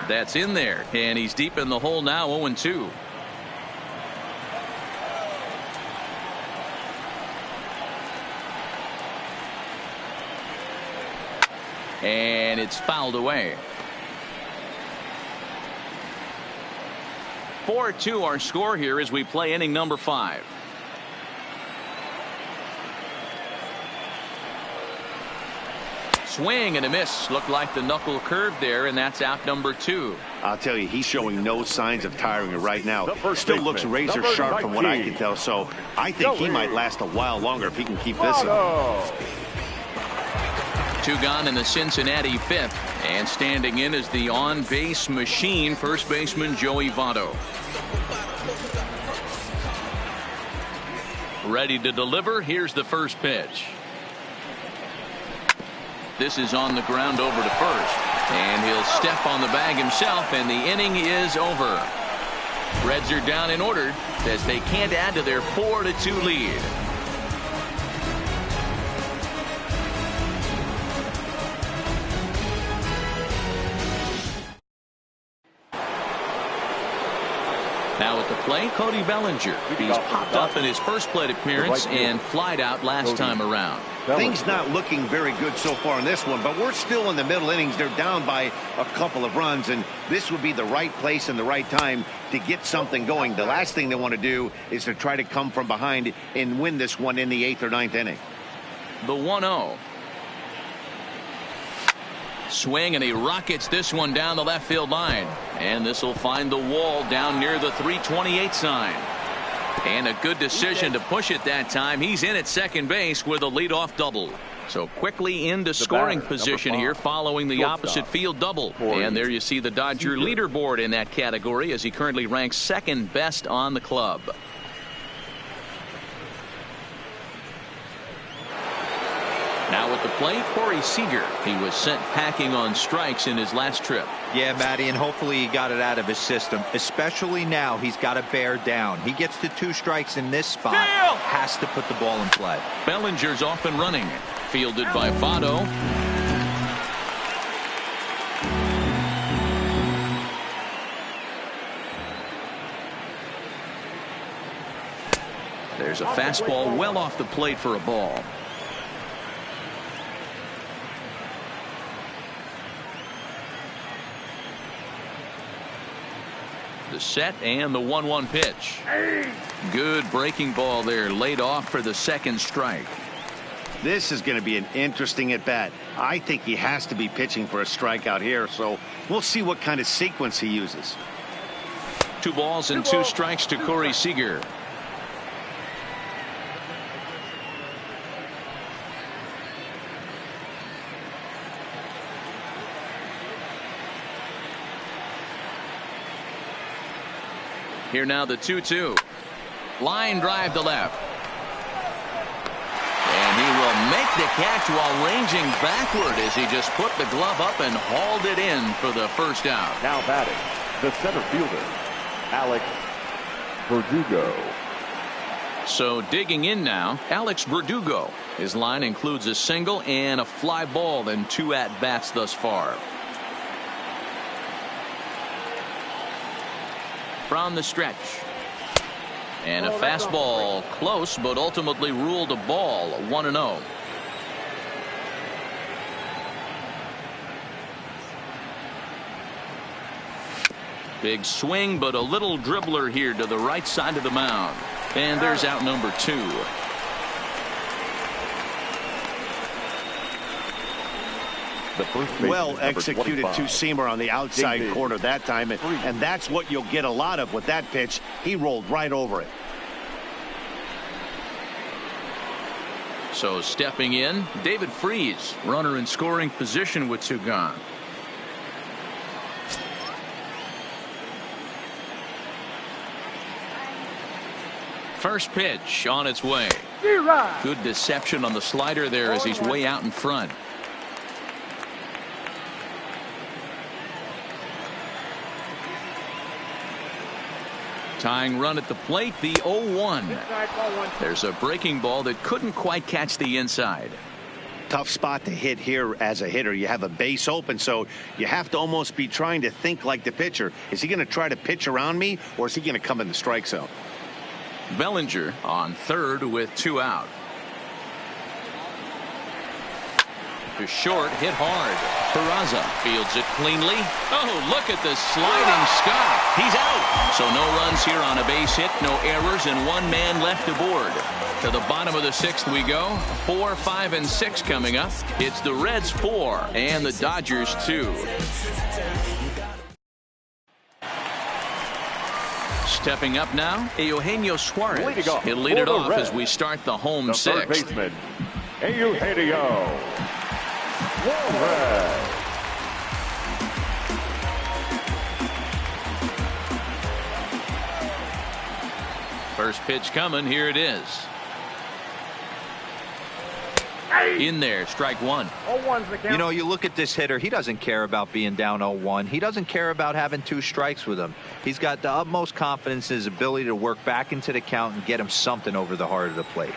[SPEAKER 1] That's in there, and he's deep in the hole now, 0-2. And it's fouled away. 4-2 our score here as we play inning number 5. Swing and a miss. Looked like the knuckle curve there, and that's out number 2.
[SPEAKER 2] I'll tell you, he's showing no signs of tiring right now. Still looks
[SPEAKER 3] baseman,
[SPEAKER 2] razor
[SPEAKER 3] number
[SPEAKER 2] sharp from what I
[SPEAKER 3] 19.
[SPEAKER 2] can tell, so I think he might last a while longer if he can keep this up.
[SPEAKER 1] 2 gone in the Cincinnati 5th, and standing in is the on-base machine, first baseman Joey Votto. Ready to deliver. Here's the first pitch. This is on the ground over to first, and he'll step on the bag himself, and the inning is over. Reds are down in order as they can't add to their 4-2 lead. Now at the plate, Cody Bellinger. He's popped up in his first plate appearance and flied out last time around.
[SPEAKER 2] Things not looking very good so far in this one, but we're still in the middle innings. They're down by a couple of runs, and this would be the right place and the right time to get something going. The last thing they want to do is to try to come from behind and win this one in the 8th or 9th inning.
[SPEAKER 1] The 1-0. Swing, and he rockets this one down the left field line, and this will find the wall down near the 328 sign. And a good decision to push it that time. He's in at second base with a leadoff double. So quickly into scoring position here following the opposite field double. And there you see the Dodger leaderboard in that category as he currently ranks second best on the club. Now at the plate, Corey Seager. He was sent packing on strikes in his last trip.
[SPEAKER 4] Yeah, Matty, and hopefully he got it out of his system. Especially now, he's got to bear down. He gets to 2 strikes in this spot. Has to put the ball in play.
[SPEAKER 1] Bellinger's off and running. Fielded by Votto. There's a fastball well off the plate for a ball. The set and the 1-1 pitch. Good breaking ball there, laid off for the second strike.
[SPEAKER 2] This is going to be an interesting at bat. I think he has to be pitching for a strikeout here, so we'll see what kind of sequence he uses.
[SPEAKER 1] 2 balls and 2 strikes to Corey Seager. Here now the 2-2. Line drive to left. And he will make the catch while ranging backward as he just put the glove up and hauled it in for the first out.
[SPEAKER 3] Now batting, the center fielder, Alex Verdugo.
[SPEAKER 1] So digging in now, Alex Verdugo. His line includes a single and a fly ball and 2 at-bats thus far. From the stretch. And a fastball close, but ultimately ruled a ball. 1-0. Big swing, but a little dribbler here to the right side of the mound. And there's out number 2.
[SPEAKER 3] The first baseman,
[SPEAKER 2] Well
[SPEAKER 3] number
[SPEAKER 2] executed
[SPEAKER 3] 25.
[SPEAKER 2] two-seamer on the outside
[SPEAKER 3] Dig.
[SPEAKER 2] corner that time, and that's what you'll get a lot of with that pitch. He rolled right over it.
[SPEAKER 1] So stepping in, David Freese, runner in scoring position with two gone. First pitch on its way. Good deception on the slider there as he's way out in front. Tying run at the plate, the 0-1. There's a breaking ball that couldn't quite catch the inside.
[SPEAKER 2] Tough spot to hit here as a hitter. You have a base open, so you have to almost be trying to think like the pitcher. Is he going to try to pitch around me, or is he going to come in the strike zone?
[SPEAKER 1] Bellinger on third with two out. To short, hit hard. Peraza fields it cleanly. Oh, look at the sliding Scott. He's out. So no runs here on a base hit, no errors, and one man left aboard. To the bottom of the sixth we go. 4, 5, and 6 coming up. It's the Reds 4 and the Dodgers 2. Stepping up now, Eugenio Suarez. He'll lead it off as we start the home
[SPEAKER 3] The third
[SPEAKER 1] sixth.
[SPEAKER 3] baseman, Eugenio Suarez.
[SPEAKER 1] First pitch coming. Here it is. In there, strike one.
[SPEAKER 4] You know, you look at this hitter, he doesn't care about being down 0-1. He doesn't care about having 2 strikes with him. He's got the utmost confidence in his ability to work back into the count and get him something over the heart of the plate.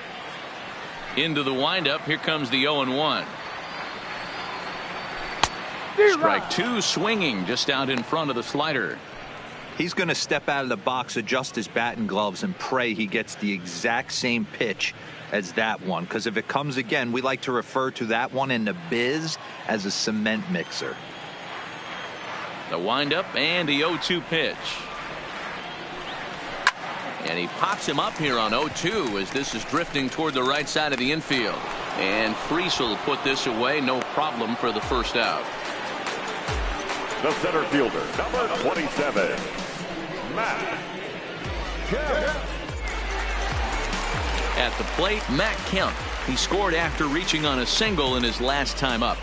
[SPEAKER 1] Into the windup. Here comes the 0-1. Strike two, swinging just out in front of the slider.
[SPEAKER 4] He's going to step out of the box, adjust his bat and gloves, and pray he gets the exact same pitch as that one. Because if it comes again, we like to refer to that one in the biz as a cement mixer.
[SPEAKER 1] The windup and the 0-2 pitch. And he pops him up here on 0-2 as this is drifting toward the right side of the infield. And Freese will put this away, no problem, for the first out.
[SPEAKER 3] The center fielder, number 27, Matt Kemp.
[SPEAKER 1] At the plate, Matt Kemp. He scored after reaching on a single in his last time up.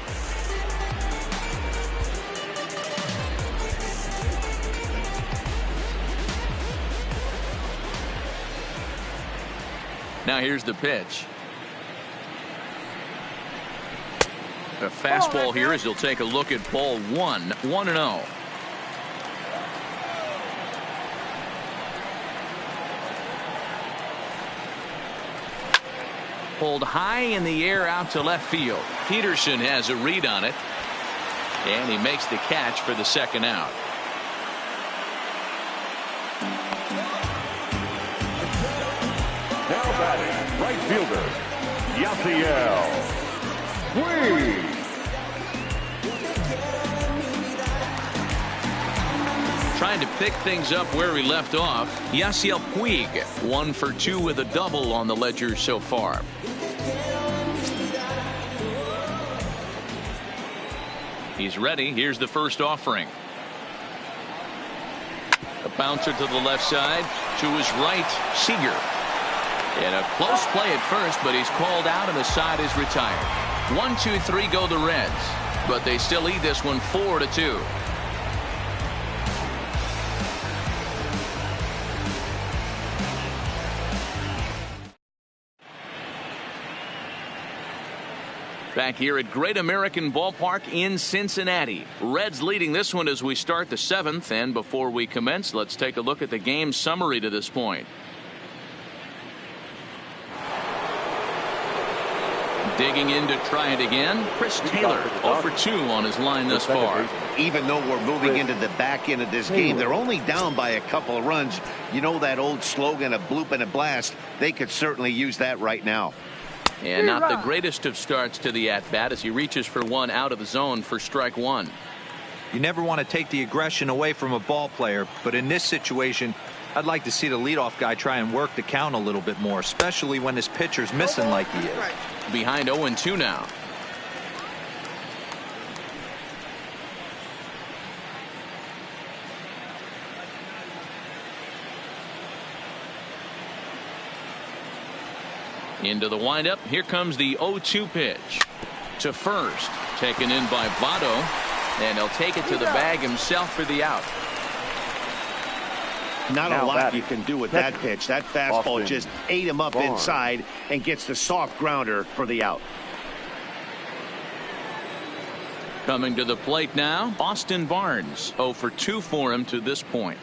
[SPEAKER 1] Now here's the pitch. A fastball here as he'll take a look at ball 1, 1-0. Pulled high in the air out to left field. Peterson has a read on it, and he makes the catch for the second out.
[SPEAKER 3] Now batting, right fielder, Yasiel Puig.
[SPEAKER 1] Trying to pick things up where we left off. Yasiel Puig, 1 for 2 with a double on the ledger so far. He's ready. Here's the first offering. A bouncer to the left side. To his right, Seager. And a close play at first, but he's called out and the side is retired. 1, 2, 3 go the Reds, but they still lead this one 4-2. Back here at Great American Ballpark in Cincinnati. Reds leading this one as we start the 7th, and before we commence, let's take a look at the game summary to this point. Digging in to try it again, Chris Taylor 0 for 2 on his line thus far.
[SPEAKER 2] Even though we're moving into the back end of this game, they're only down by a couple of runs. You know that old slogan, a bloop and a blast. They could certainly use that right now.
[SPEAKER 1] And not the greatest of starts to the at-bat as he reaches for one out of the zone for strike one.
[SPEAKER 4] You never want to take the aggression away from a ball player, but in this situation, I'd like to see the leadoff guy try and work the count a little bit more, especially when his pitcher's missing like he is.
[SPEAKER 1] Behind 0-2 now. Into the windup. Here comes the 0-2 pitch. To first. Taken in by Votto. And he'll take it to the bag himself for the out.
[SPEAKER 2] Not a lot you can do with that pitch. That fastball just ate him up inside and gets the soft grounder for the out.
[SPEAKER 1] Coming to the plate now, Austin Barnes. 0 for 2 for him to this point.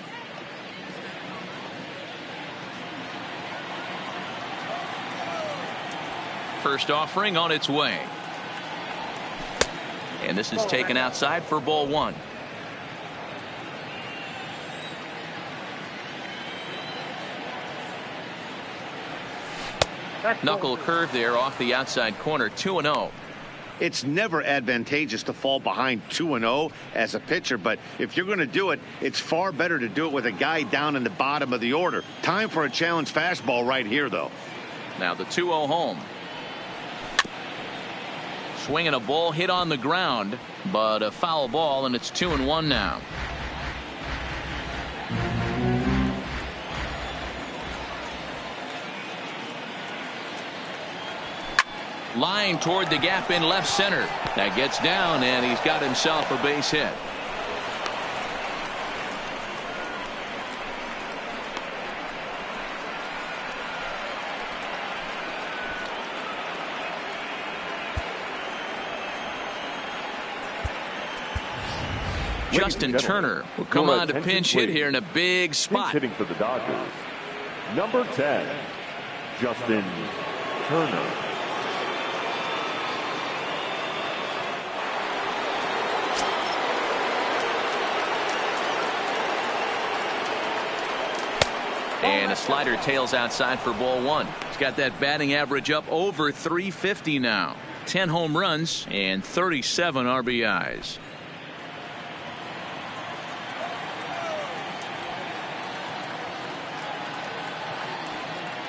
[SPEAKER 1] First offering on its way. And this is taken outside for ball 1. Knuckle curve there off the outside corner. 2-0.
[SPEAKER 2] It's never advantageous to fall behind 2-0 as a pitcher, but if you're going to do it, it's far better to do it with a guy down in the bottom of the order. Time for a challenge fastball right here, though.
[SPEAKER 1] Now the 2-0 home. Swinging a ball hit on the ground, but a foul ball, and it's 2-1 now. Line toward the gap in left center. That gets down, and he's got himself a base hit. Justin Turner will come on to pinch hit here in a big spot.
[SPEAKER 3] Pinch hitting for the Dodgers, number 10, Justin Turner.
[SPEAKER 1] And a slider tails outside for ball 1. He's got that batting average up over 350 now. 10 home runs and 37 RBIs.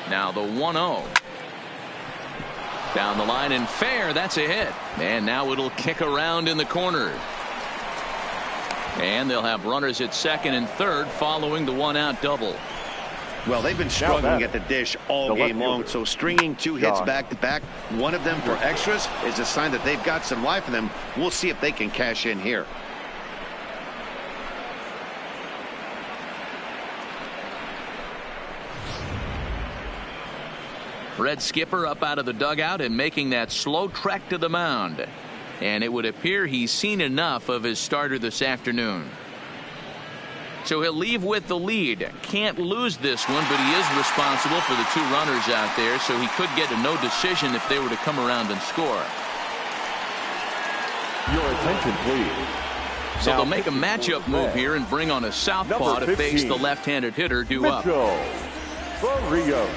[SPEAKER 1] Now the 1-0. Down the line and fair. That's a hit. And now it'll kick around in the corner. And they'll have runners at second and third following the 1-out double.
[SPEAKER 2] Well, they've been struggling at the dish all game long, so stringing 2 hits back-to-back, one of them for extras, is a sign that they've got some life in them. We'll see if they can cash in here.
[SPEAKER 1] Red skipper up out of the dugout and making that slow trek to the mound. And it would appear he's seen enough of his starter this afternoon. So he'll leave with the lead. Can't lose this one, but he is responsible for the 2 runners out there, so he could get a no decision if they were to come around and score.
[SPEAKER 3] Your attention, please.
[SPEAKER 1] So they'll make a matchup move here and bring on a southpaw to face the left-handed hitter due up.
[SPEAKER 3] Barrios.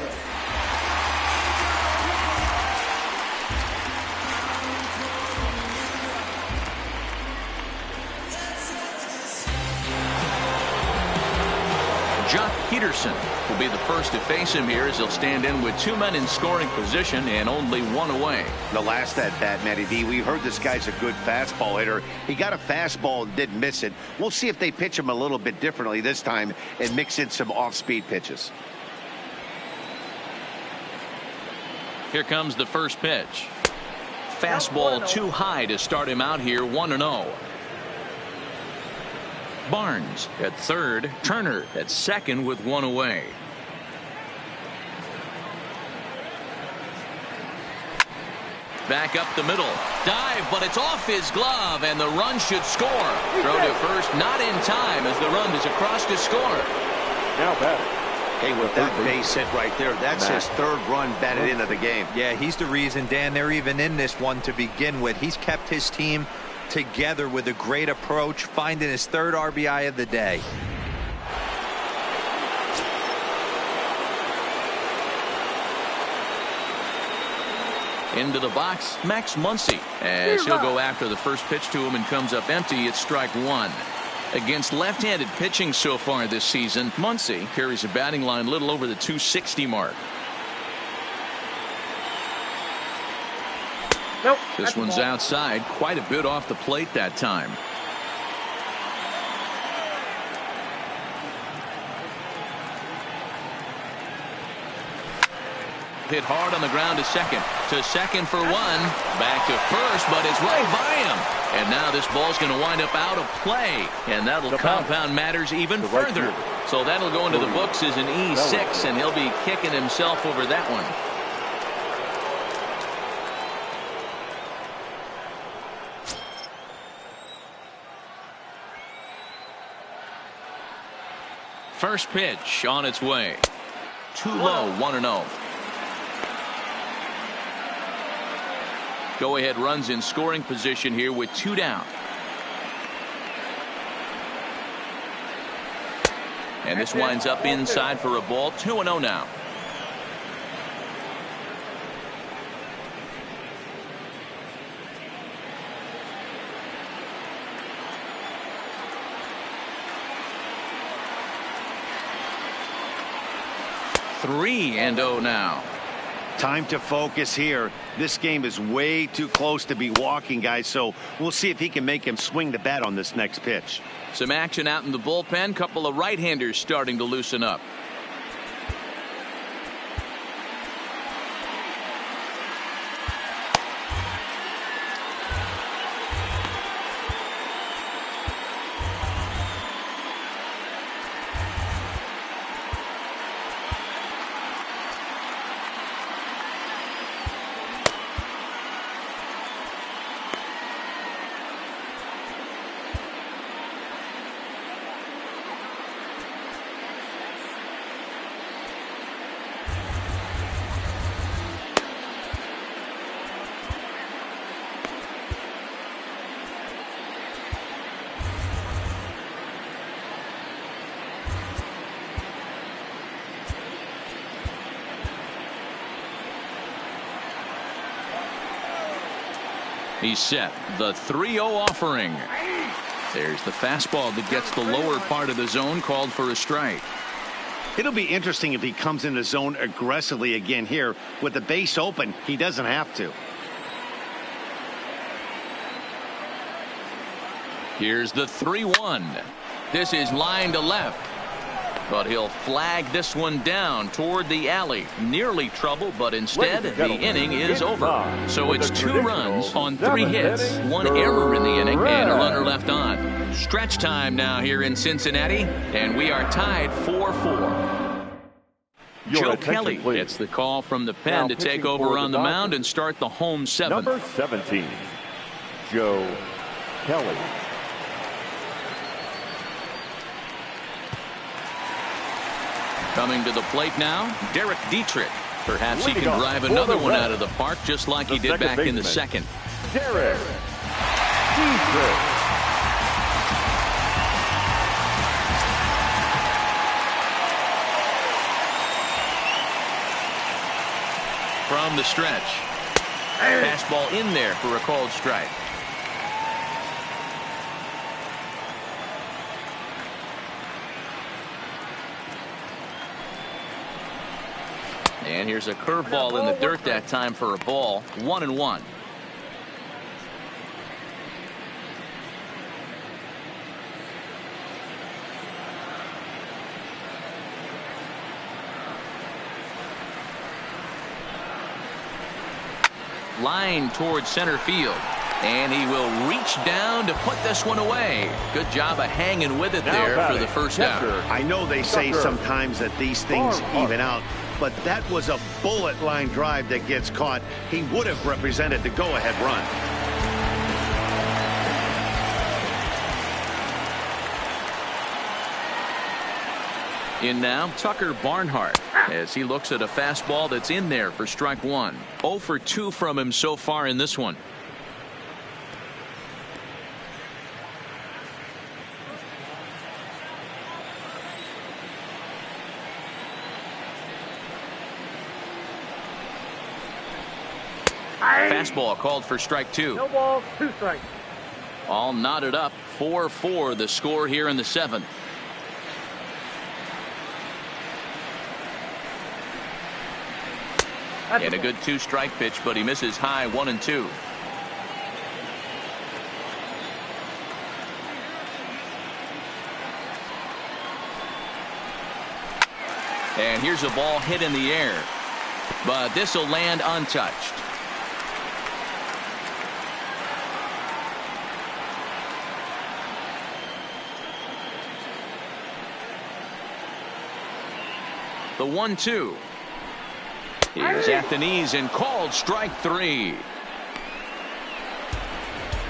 [SPEAKER 1] Jock Peterson will be the first to face him here as he'll stand in with 2 men in scoring position and only 1 away.
[SPEAKER 2] The last at bat, Matty D, we heard this guy's a good fastball hitter. He got a fastball and didn't miss it. We'll see if they pitch him a little bit differently this time and mix in some off-speed pitches.
[SPEAKER 1] Here comes the first pitch. Fastball too high to start him out here. 1-0. Barnes at third. Turner at second with 1 away. Back up the middle. Dive, but it's off his glove, and the run should score. Throw to first, not in time as the run is across to score.
[SPEAKER 3] Now batting.
[SPEAKER 2] Hey, with that base hit right there, that's his 3rd run batted into the game.
[SPEAKER 4] Yeah, he's the reason, Dan, they're even in this one to begin with. He's kept his team together with a great approach, finding his 3rd RBI of the day.
[SPEAKER 1] Into the box, Max Muncy, as he'll go after the first pitch to him and comes up empty. It's strike 1. Against left-handed pitching so far this season, Muncy carries a batting line a little over the 260 mark.
[SPEAKER 6] Nope.
[SPEAKER 1] This one's outside, quite a bit off the plate that time. hit hard on the ground to second. To second for one. Back to first, but it's right by him. And now this ball's going to wind up out of play. And that'll compound matters even further. So that'll go into the books as an E6, and he'll be kicking himself over that one. First pitch on its way. Too low, 1-0. Go ahead runs in scoring position here with 2 down. And this winds up inside for a ball. 2-0 now. Three and 0 now.
[SPEAKER 2] Time to focus here. This game is way too close to be walking, guys, so we'll see if he can make him swing the bat on this next pitch.
[SPEAKER 1] Some action out in the bullpen. Couple of right-handers starting to loosen up. He's set. The 3-0 offering. There's the fastball that gets the lower part of the zone, called for a strike.
[SPEAKER 2] It'll be interesting if he comes in the zone aggressively again here. With the base open, he doesn't have to.
[SPEAKER 1] Here's the 3-1. This is line to left. But he'll flag this one down toward the alley. Nearly trouble, but instead the inning is over. So it's 2 runs on 3 hits, 1 error in the inning, and a runner left on. Stretch time now here in Cincinnati, and we are tied 4-4. Joe Kelly gets the call from the pen to take over on the mound and start the home 7th.
[SPEAKER 3] Number 17, Joe Kelly.
[SPEAKER 1] Coming to the plate now, Derek Dietrich. Perhaps he can drive another one out of the park just like he did back in the second.
[SPEAKER 3] Derek Dietrich.
[SPEAKER 1] From the stretch. Fastball in there for a called strike. And here's a curveball in the dirt that time for a ball. 1-1. Line towards center field. And he will reach down to put this one away. Good job of hanging with it there for the first out.
[SPEAKER 2] I know they say sometimes that these things even out, but that was a bullet line drive that gets caught. He would have represented the go-ahead run.
[SPEAKER 1] In now, Tucker Barnhart, as he looks at a fastball that's in there for strike 1. 0 for 2 from him so far in this one. Fastball called for strike 2.
[SPEAKER 6] No balls, 2 strikes.
[SPEAKER 1] All knotted up. 4-4 the score here in the 7th. And a good 2-strike pitch, but he misses high 1-2. And here's a ball hit in the air. but this will land untouched. The 1-2 is at the knees and called strike 3.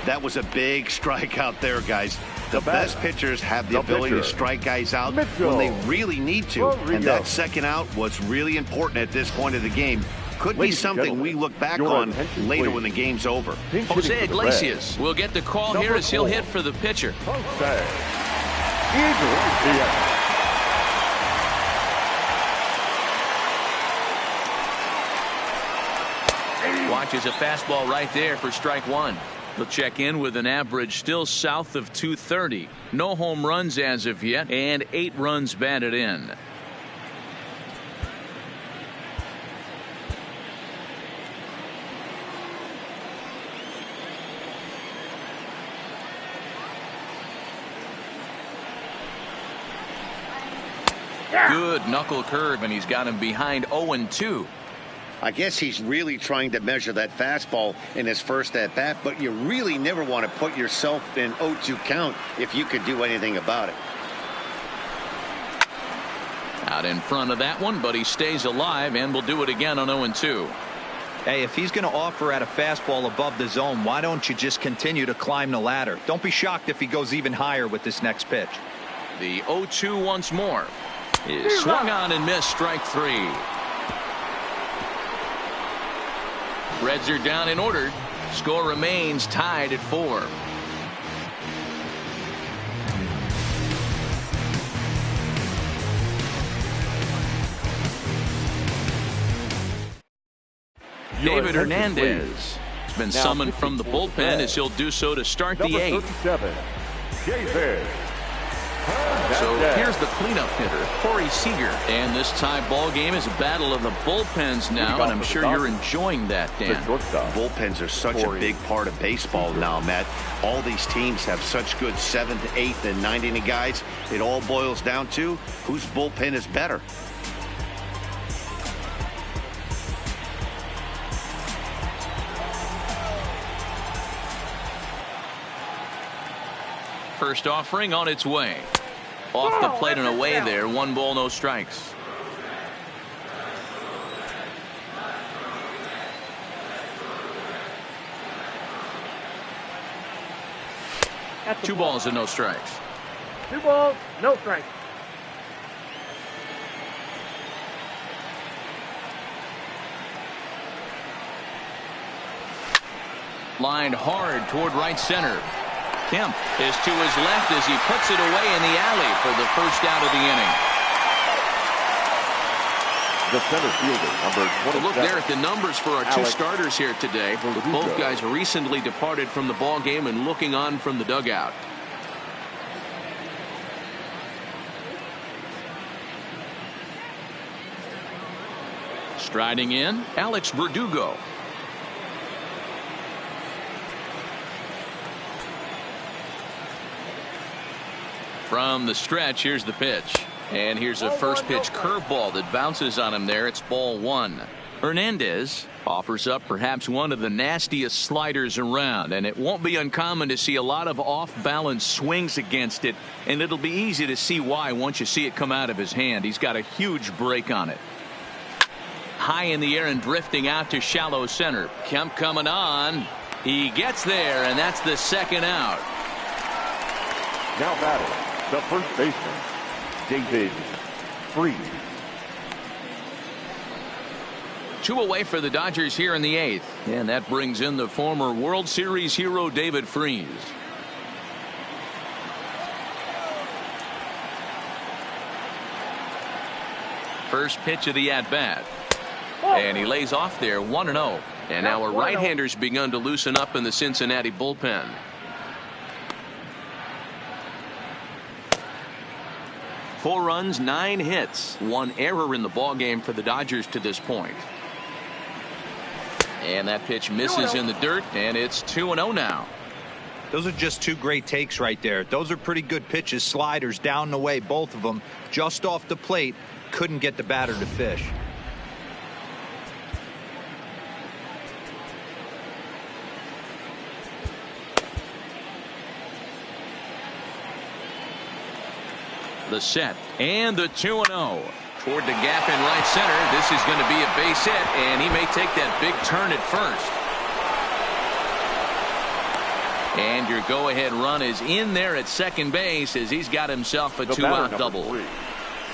[SPEAKER 2] That was a big strikeout there, guys. The best pitchers have the ability to strike guys out when they really need to. And that second out was really important at this point of the game. Could be something we look back on later when the game's over.
[SPEAKER 1] Jose Iglesias will get the call here as he'll hit for the pitcher. Watches a fastball right there for strike 1. He'll check in with an average still south of 230. No home runs as of yet, and 8 runs batted in. Good knuckle curve, and he's got him behind 0-2.
[SPEAKER 2] I guess he's really trying to measure that fastball in his first at-bat, but you really never want to put yourself in 0-2 count if you could do anything about it.
[SPEAKER 1] Out in front of that one, but he stays alive and will do it again on 0-2.
[SPEAKER 4] Hey, if he's going to offer at a fastball above the zone, why don't you just continue to climb the ladder? Don't be shocked if he goes even higher with this next pitch.
[SPEAKER 1] The 0-2 once more is swung on and missed, strike 3. Reds are down in order. Score remains tied at 4. David Hernandez has been summoned from the bullpen as he'll do so to start the 8th. So here's the cleanup hitter, Corey Seager. And this tie ball game is a battle of the bullpens now, and I'm sure you're enjoying that, Dan.
[SPEAKER 2] Bullpens are such a big part of baseball now, Matt. All these teams have such good 7th, 8th, and 9th inning guys. It all boils down to whose bullpen is better.
[SPEAKER 1] First offering on its way. Off the plate and away there. 1 ball, no strikes. Two balls and no strikes.
[SPEAKER 6] 2 balls, no strikes.
[SPEAKER 1] Lined hard toward right center. Kemp is to his left as he puts it away in the alley for the first out of the inning.
[SPEAKER 3] The center fielder, number 27.
[SPEAKER 1] Look there at the numbers for our two starters here today. Both guys recently departed from the ball game and looking on from the dugout. Striding in, Alex Verdugo. From the stretch, here's the pitch. And here's a first pitch curveball that bounces on him there. It's ball 1. Hernandez offers up perhaps one of the nastiest sliders around, and it won't be uncommon to see a lot of off-balance swings against it, and it'll be easy to see why once you see it come out of his hand. He's got a huge break on it. High in the air and drifting out to shallow center. Kemp coming on. He gets there, and that's the second out.
[SPEAKER 3] Now batting, the first baseman, David Freese.
[SPEAKER 1] 2 away for the Dodgers here in the 8th. And that brings in the former World Series hero David Freese. First pitch of the at-bat. And he lays off there 1-0. And now a right-hander's begun to loosen up in the Cincinnati bullpen. Four runs, 9 hits, 1 error in the ballgame for the Dodgers to this point. And that pitch misses in the dirt, and it's 2-0 now.
[SPEAKER 4] Those are just 2 great takes right there. Those are pretty good pitches. Sliders down and away, both of them. Just off the plate, couldn't get the batter to fish.
[SPEAKER 1] The set and the 2-0. Toward the gap in right center. This is going to be a base hit, and he may take that big turn at first. And your go-ahead run is in there at second base as he's got himself a two-out double.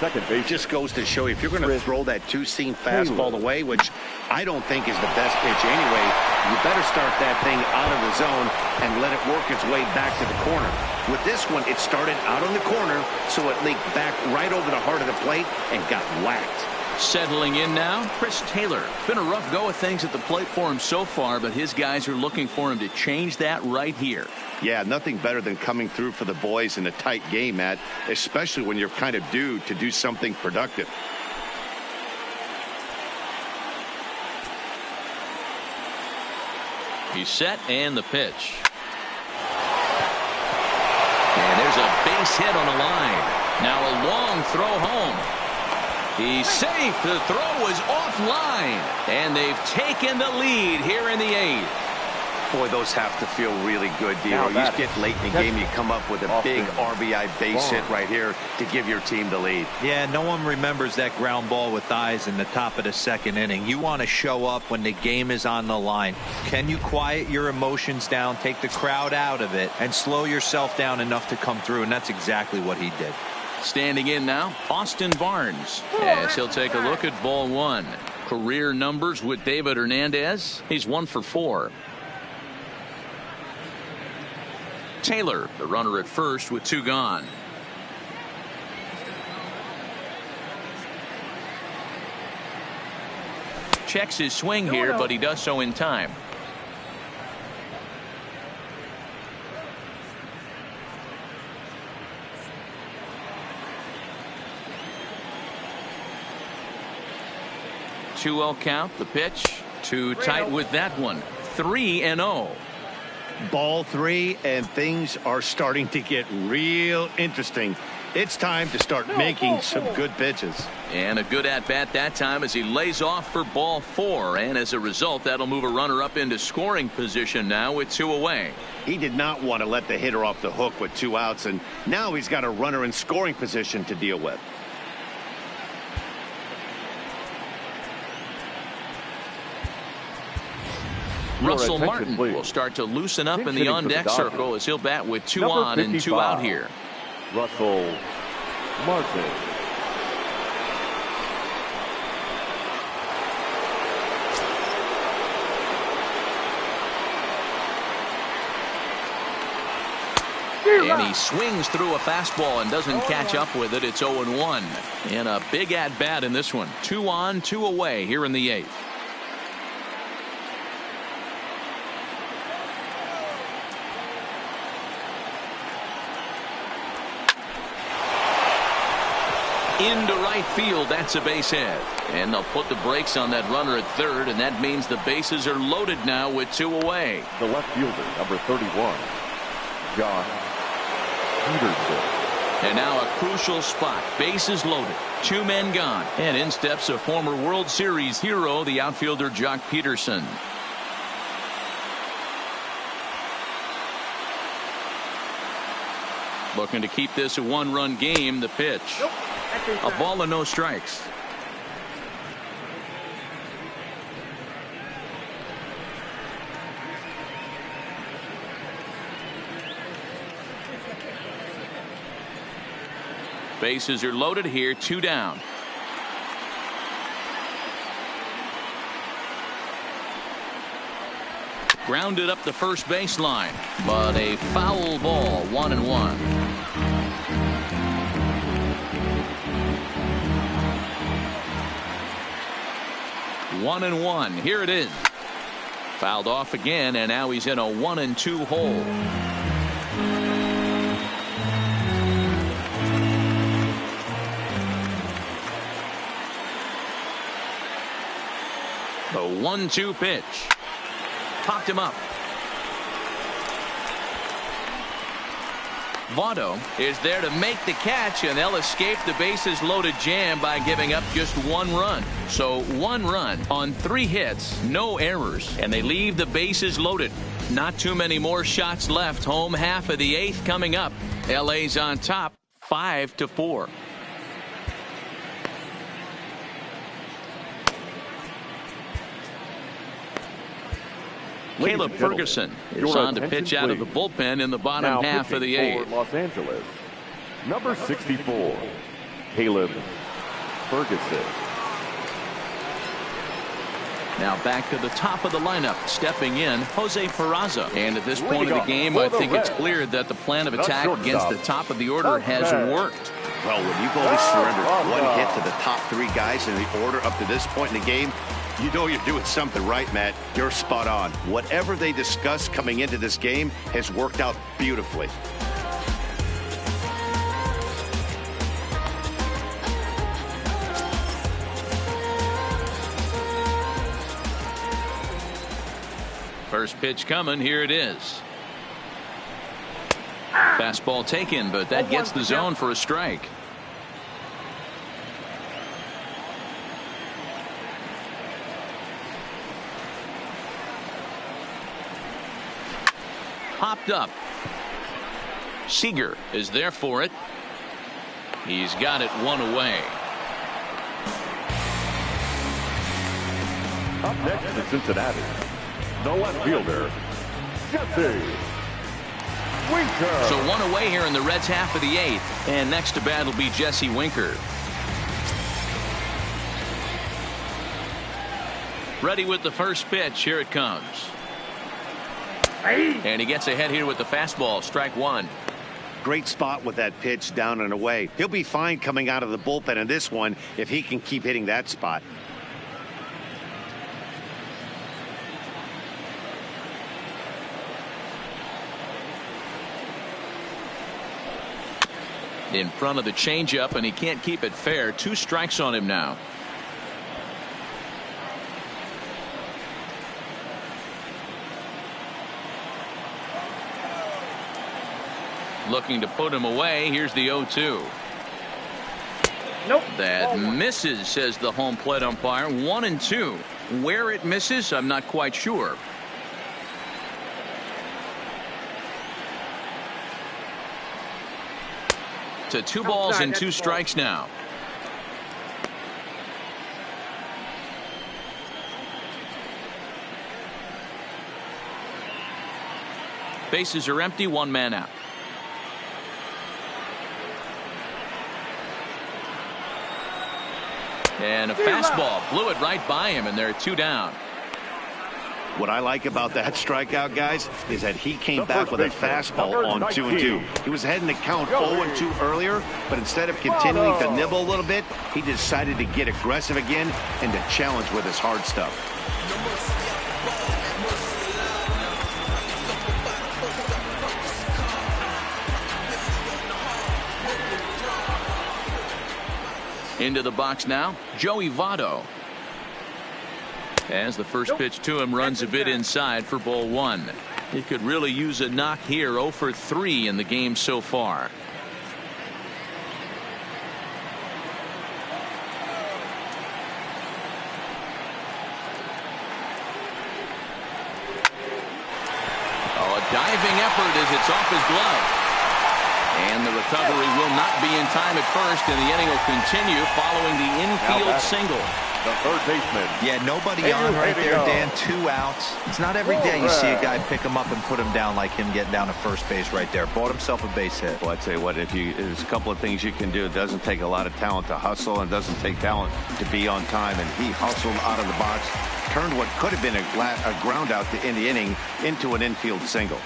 [SPEAKER 3] Second base.
[SPEAKER 2] Just goes to show you, if you're going to throw that two-seam fastball away, which I don't think is the best pitch anyway, you better start that thing out of the zone and let it work its way back to the corner. With this one, it started out on the corner, so it leaked back right over the heart of the plate and got whacked.
[SPEAKER 1] Settling in now, Chris Taylor. Been a rough go of things at the plate for him so far, but his guys are looking for him to change that right here.
[SPEAKER 2] Yeah, nothing better than coming through for the boys in a tight game, Matt, especially when you're kind of due to do something productive.
[SPEAKER 1] He's set, and the pitch. And there's a base hit on the line. Now a long throw home. He's safe. The throw is offline. And they've taken the lead here in the 8th.
[SPEAKER 2] Boy, those have to feel really good, Dino. You get late in the game, you come up with a big RBI base hit right here to give your team the lead.
[SPEAKER 4] Yeah, no one remembers that ground ball with eyes in the top of the second inning. You want to show up when the game is on the line. Can you quiet your emotions down, take the crowd out of it, and slow yourself down enough to come through? And that's exactly what he did.
[SPEAKER 1] Standing in now, Austin Barnes, as he'll take a look at ball one. Career numbers with David Hernandez. He's 1 for 4. Taylor, the runner at first with 2 gone. Checks his swing here, but he does so in time. Two-0 count. The pitch. Too tight with that one. 3-0.
[SPEAKER 2] Ball 3, and things are starting to get real interesting. It's time to start making some good pitches.
[SPEAKER 1] And a good at-bat that time as he lays off for ball 4. And as a result, that'll move a runner up into scoring position now with 2 away.
[SPEAKER 2] He did not want to let the hitter off the hook with 2 outs, and now he's got a runner in scoring position to deal with.
[SPEAKER 1] Russell Martin will start to loosen up in the on-deck circle as he'll bat with 2 on and 2 out here.
[SPEAKER 3] Russell Martin.
[SPEAKER 1] And he swings through a fastball and doesn't catch up with it. It's 0-1. And a big at-bat in this one. 2 on, 2 away here in the 8th. Into right field. That's a base hit. And they'll put the brakes on that runner at third, and that means the bases are loaded now with 2 away.
[SPEAKER 3] The left fielder, number 31, John Peterson.
[SPEAKER 1] And now a crucial spot. Bases loaded. 2 men gone. And in steps a former World Series hero, the outfielder Jock Peterson. Looking to keep this a 1-run game. The pitch. A ball and no strikes. Bases are loaded here. 2 down. Grounded up the first baseline, but a foul ball. 1-1. 1-1. Here it is. Fouled off again, and now he's in a 1-2 hole. The 1-2 pitch. Popped him up. Votto is there to make the catch, and they'll escape the bases loaded jam by giving up just 1 run. So 1 run on 3 hits, no errors, and they leave the bases loaded. Not too many more shots left. Home half of the 8th coming up. LA's on top 5-4. Caleb Ferguson is on to pitch out of the bullpen in the bottom half of the eighth.
[SPEAKER 3] Los Angeles, number 64, Caleb Ferguson.
[SPEAKER 1] Now back to the top of the lineup, stepping in, Jose Peraza. And at this point of the game, I think it's clear that the plan of attack against the top of the order has worked.
[SPEAKER 2] Well, when you've only surrendered one hit to the top three guys in the order up to this point in the game, you know you're doing something right, Matt. You're spot on. Whatever they discussed coming into this game has worked out beautifully.
[SPEAKER 1] First pitch coming. Here it is. Fastball taken, but that gets the zone for a strike. Popped up. Seager is there for it. He's got it one away.
[SPEAKER 3] Up next to Cincinnati, the left fielder, Jesse Winker.
[SPEAKER 1] So one away here in the Reds' half of the eighth. And next to bat will be Jesse Winker. Ready with the first pitch. Here it comes. And he gets ahead here with the fastball. Strike one.
[SPEAKER 2] Great spot with that pitch down and away. He'll be fine coming out of the bullpen in this one if he can keep hitting that spot.
[SPEAKER 1] In front of the changeup, and he can't keep it fair. 2 strikes on him now. Looking to put him away. Here's the 0-2.
[SPEAKER 6] Nope.
[SPEAKER 1] That misses, says the home plate umpire. 1-2. Where it misses, I'm not quite sure. To 2 balls and 2 strikes now. Bases are empty. 1 man out. And a fastball blew it right by him, and there are 2 down.
[SPEAKER 2] What I like about that strikeout, guys, is that he came back with a fastball on 2-2. He was heading to count 0-2 earlier, but instead of continuing to nibble a little bit, he decided to get aggressive again and to challenge with his hard stuff.
[SPEAKER 1] Into the box now, Joey Votto. As the first pitch to him runs a bit inside for ball 1. He could really use a knock here. 0 for 3 in the game so far. Oh, a diving effort as it's off his glove. And the recovery will not be in time at first, and the inning will continue following the infield single.
[SPEAKER 3] The third baseman.
[SPEAKER 4] Yeah, nobody on right there, Dan. 2 outs. It's not every day you see a guy pick him up and put him down like him getting down to first base right there. Bought himself a base hit.
[SPEAKER 2] Well, I tell you what, there's a couple of things you can do. It doesn't take a lot of talent to hustle, and it doesn't take talent to be on time. And he hustled out of the box, turned what could have been a ground out to end the inning into an infield single.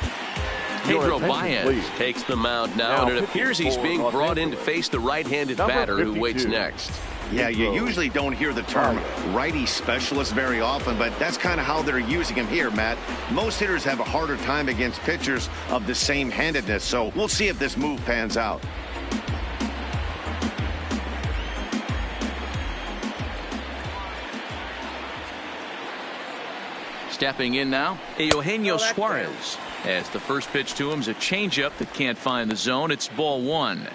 [SPEAKER 1] Pedro Baez takes the mound now, and it appears he's being brought in to face the right-handed batter who waits next.
[SPEAKER 2] Yeah, you usually don't hear the term righty specialist very often, but that's kind of how they're using him here, Matt. Most hitters have a harder time against pitchers of the same handedness, so we'll see if this move pans out.
[SPEAKER 1] Stepping in now, Eugenio Suarez. As the first pitch to him is a changeup that can't find the zone. It's ball 1.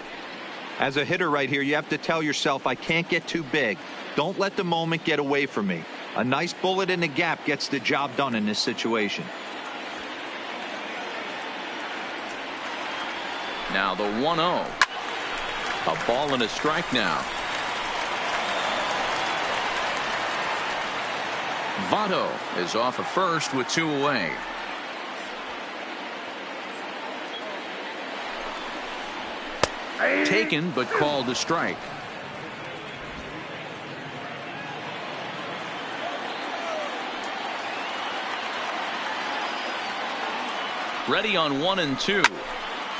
[SPEAKER 4] As a hitter right here, you have to tell yourself, I can't get too big. Don't let the moment get away from me. A nice bullet in the gap gets the job done in this situation.
[SPEAKER 1] Now the 1-0. A ball and a strike now. Votto is off of first with 2 away. Taken but called a strike. Ready on 1 and 2.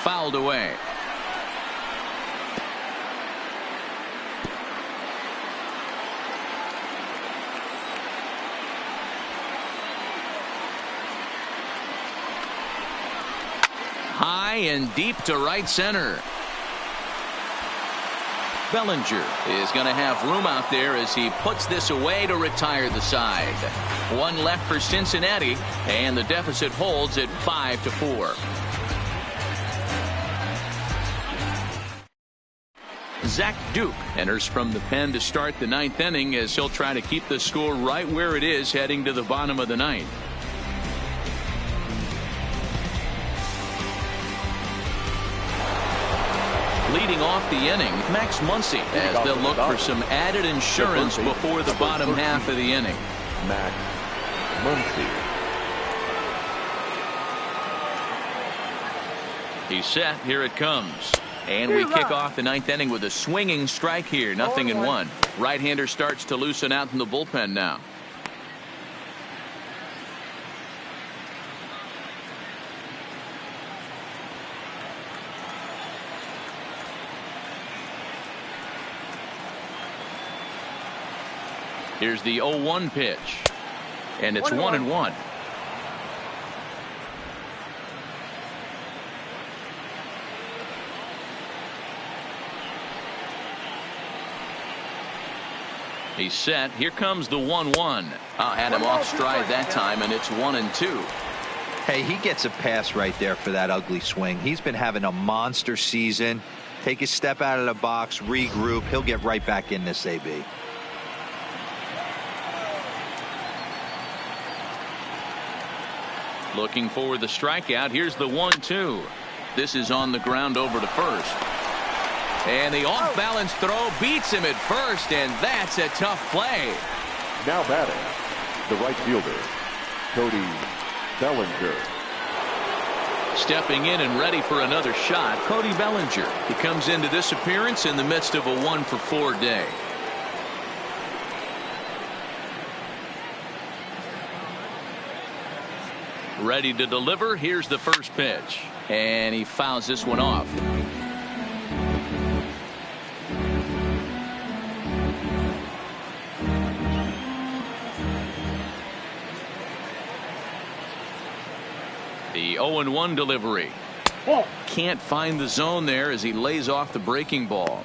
[SPEAKER 1] Fouled away. High and deep to right center. Bellinger is going to have room out there as he puts this away to retire the side. 1 left for Cincinnati, and the deficit holds at 5-4. Zach Duke enters from the pen to start the 9th inning as he'll try to keep the score right where it is heading to the bottom of the 9th. Leading off the inning, Max Muncy, as they'll look for some added insurance before the bottom half of the inning.
[SPEAKER 3] Max Muncy.
[SPEAKER 1] He's set. Here it comes. And we kick off the 9th inning with a swinging strike here. 0-1. Right-hander starts to loosen out in the bullpen now. Here's the 0-1 pitch. And it's 1-1. He's set. Here comes the 1-1. Had him off stride that time, and it's 1-2.
[SPEAKER 4] Hey, he gets a pass right there for that ugly swing. He's been having a monster season. Take a step out of the box, regroup. He'll get right back in this AB.
[SPEAKER 1] Looking for the strikeout. Here's the 1-2. This is on the ground over to first. And the off-balance throw beats him at first, and that's a tough play.
[SPEAKER 3] Now batting, the right fielder, Cody Bellinger.
[SPEAKER 1] Stepping in and ready for another shot, Cody Bellinger. He comes into this appearance in the midst of a 1-for-4 day. Ready to deliver. Here's the first pitch. And he fouls this one off. The 0-1 delivery. Can't find the zone there as he lays off the breaking ball.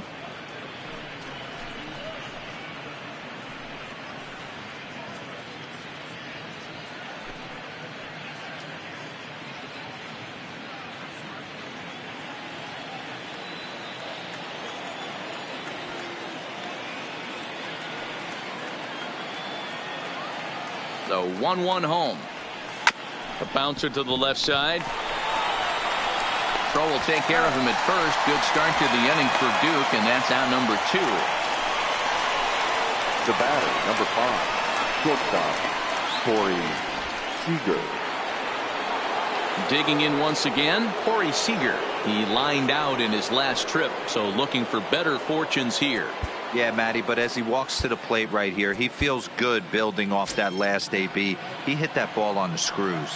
[SPEAKER 1] The 1-1 home. A bouncer to the left side. Throw will take care of him at first. Good start to the inning for Duke, and that's out number 2.
[SPEAKER 3] The batter, number 5, shortstop, Corey Seager.
[SPEAKER 1] Digging in once again, Corey Seager. He lined out in his last trip, so looking for better fortunes here.
[SPEAKER 4] Yeah, Matty, but as he walks to the plate right here, he feels good building off that last AB. He hit that ball on the screws.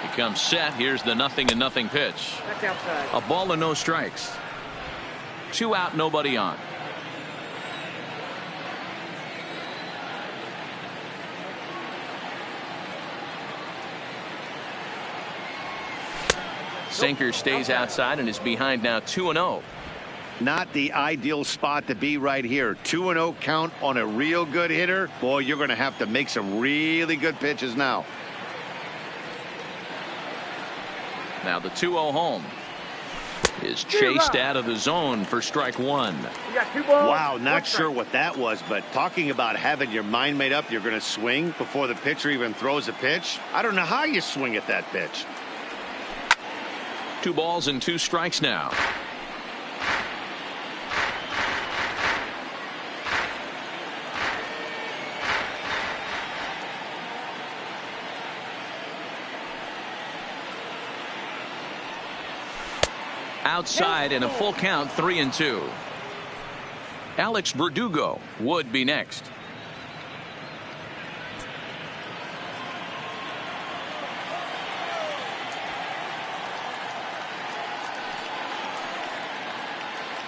[SPEAKER 1] He comes set. Here's the 0-0 pitch.
[SPEAKER 6] That's outside.
[SPEAKER 1] A ball and no strikes. 2 out, nobody on. Sinker stays outside and is behind now 2-0.
[SPEAKER 2] Not the ideal spot to be right here. 2-0 count on a real good hitter. Boy, you're going to have to make some really good pitches now.
[SPEAKER 1] Now the 2-0 home is chased out of the zone for strike 1.
[SPEAKER 6] You got 2 balls.
[SPEAKER 2] Wow, not sure what that was, but talking about having your mind made up, you're going to swing before the pitcher even throws a pitch. I don't know how you swing at that pitch.
[SPEAKER 1] 2 balls and 2 strikes now. Outside and a full count, 3-2. Alex Verdugo would be next.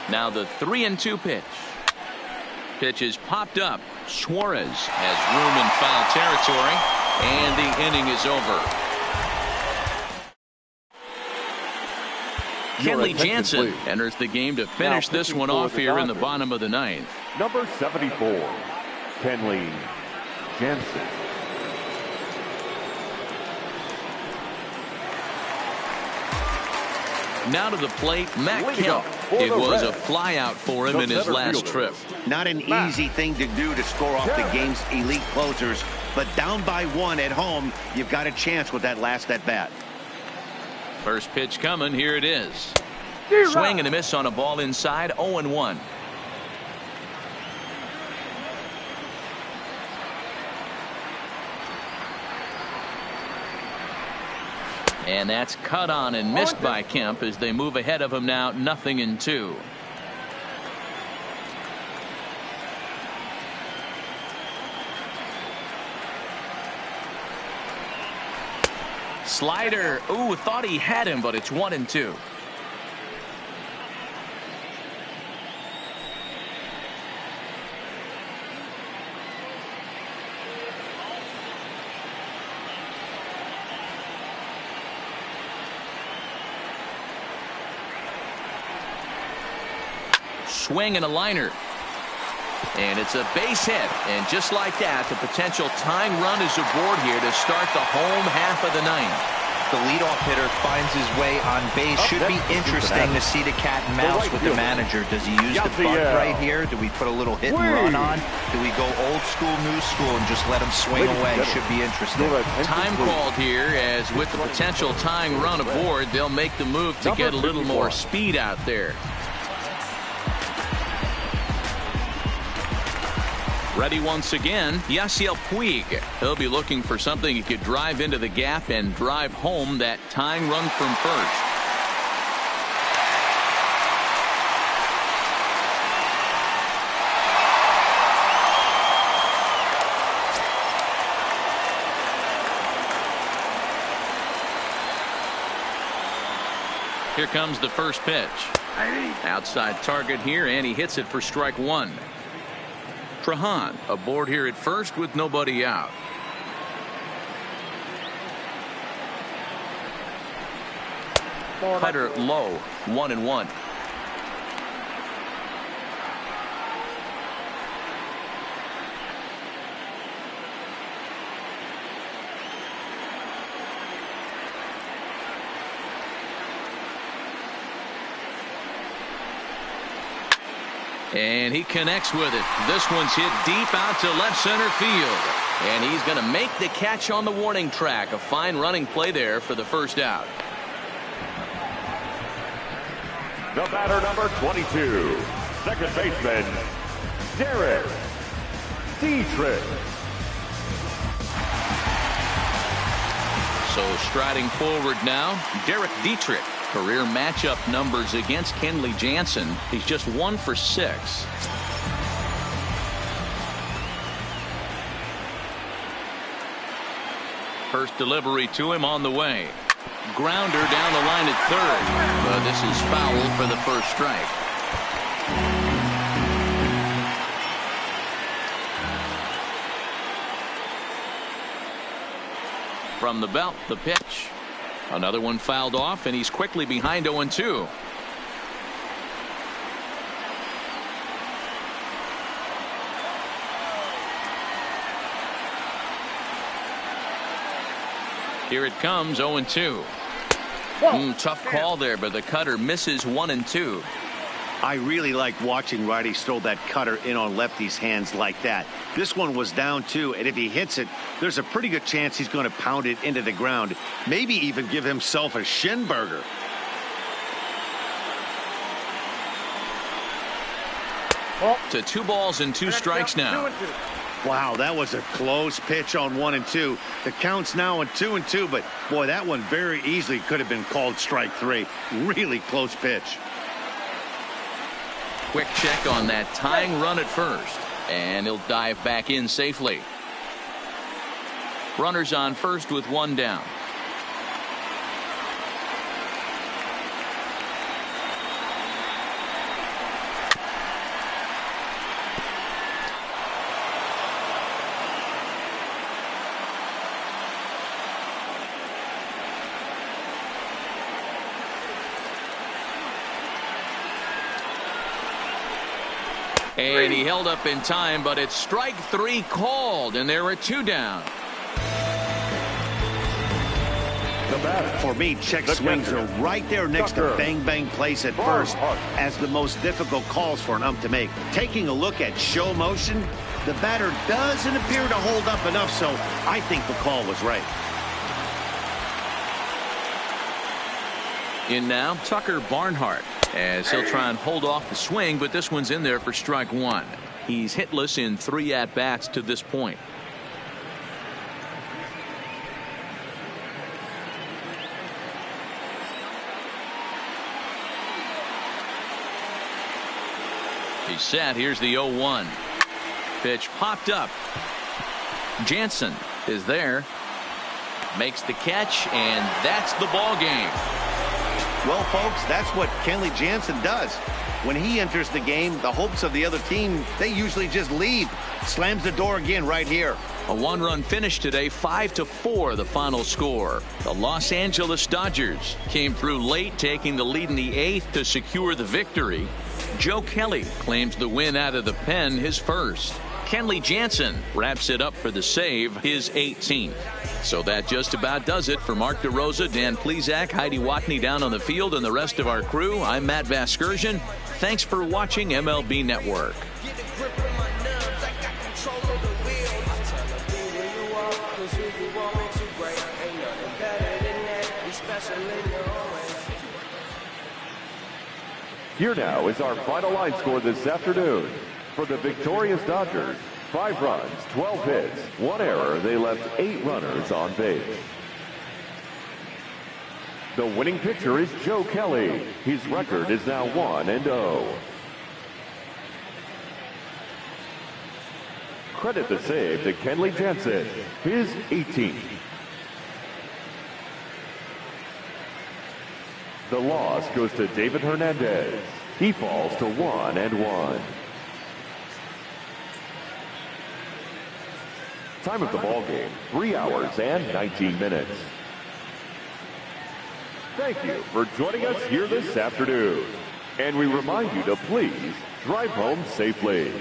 [SPEAKER 1] Now the 3-2 pitch. Pitch is popped up. Suarez has room in foul territory, and the inning is over. Kenley Jansen enters the game to finish this one off here in the bottom of the 9th.
[SPEAKER 3] Number 74, Kenley Jansen.
[SPEAKER 1] Now to the plate, Matt Kemp. It was a flyout for him in his last trip.
[SPEAKER 2] Not an easy thing to do to score off the game's elite closers, but down by 1 at home, you've got a chance with that last at bat.
[SPEAKER 1] First pitch coming. Here it is. Swing and a miss on a ball inside. 0-1. And that's cut on and missed by Kemp as they move ahead of him now, 0-2. Slider. Ooh, thought he had him, but it's 1-2. Swing and a liner. And it's a base hit. And just like that, the potential tying run is aboard here to start the home half of the 9th.
[SPEAKER 4] The leadoff hitter finds his way on base. Should be interesting to see the cat and mouse with the manager. Does he use the bunt right here? Do we put a little hit and run on? Do we go old school, new school, and just let him swing away? Should be interesting.
[SPEAKER 1] Time called here, as with the potential tying run aboard, they'll make the move to get a little more speed out there. Ready once again, Yasiel Puig. He'll be looking for something he could drive into the gap and drive home that tying run from first. Here comes the first pitch. Outside target here, and he hits it for strike 1. Trahan aboard here at first with nobody out. Cutter low, 1-1. And he connects with it. This one's hit deep out to left center field. And he's going to make the catch on the warning track. A fine running play there for the first out.
[SPEAKER 3] The batter, number 22, second baseman, Derek Dietrich.
[SPEAKER 1] So striding forward now, Derek Dietrich. Career matchup numbers against Kenley Jansen. He's just 1 for 6. First delivery to him on the way. Grounder down the line at third. But this is foul for the first strike. From the belt, the pitch. Another one fouled off, and he's quickly behind 0-2. Here it comes, 0-2. Tough call there, but the cutter misses 1-2.
[SPEAKER 2] I really like watching righties throw that cutter in on lefties' hands like that. This one was down 2, and if he hits it, there's a pretty good chance he's going to pound it into the ground, maybe even give himself a shin burger.
[SPEAKER 1] To 2 balls and 2 strikes now.
[SPEAKER 6] 2-2.
[SPEAKER 2] Wow, that was a close pitch on 1 and 2. The count's now on 2 and 2, but boy, that one very easily could have been called strike 3. Really close pitch.
[SPEAKER 1] Quick check on that tying run at first, and he'll dive back in safely. Runners on first with 1 down. And he held up in time, but it's strike 3 called, and there are 2 down.
[SPEAKER 2] For me, check swings are right there next to bang bang place at first as the most difficult calls for an ump to make. Taking a look at show motion, the batter doesn't appear to hold up enough, so I think the call was right.
[SPEAKER 1] In now, Tucker Barnhart, as he'll try and hold off the swing, but this one's in there for strike 1. He's hitless in 3 at-bats to this point. He's set. Here's the 0-1. Pitch popped up. Jansen is there. Makes the catch, and that's the ball game.
[SPEAKER 2] Well, folks, that's what Kenley Jansen does. When he enters the game, the hopes of the other team, they usually just leave. Slams the door again right here.
[SPEAKER 1] A 1-run finish today, 5-4 the final score. The Los Angeles Dodgers came through late, taking the lead in the 8th to secure the victory. Joe Kelly claims the win out of the pen, his first. Kenley Jansen wraps it up for the save, his 18th. So that just about does it for Mark DeRosa, Dan Plesac, Heidi Watney down on the field, and the rest of our crew. I'm Matt Vasgersian. Thanks for watching MLB Network.
[SPEAKER 3] Here now is our final line score this afternoon. For the victorious Dodgers, 5 runs, 12 hits, 1 error. They left 8 runners on base. The winning pitcher is Joe Kelly. His record is now 1-0. Credit the save to Kenley Jansen, his 18th. The loss goes to David Hernandez. He falls to 1-1. Time of the ball game, 3 hours and 19 minutes. Thank you for joining us here this afternoon. And we remind you to please drive home safely.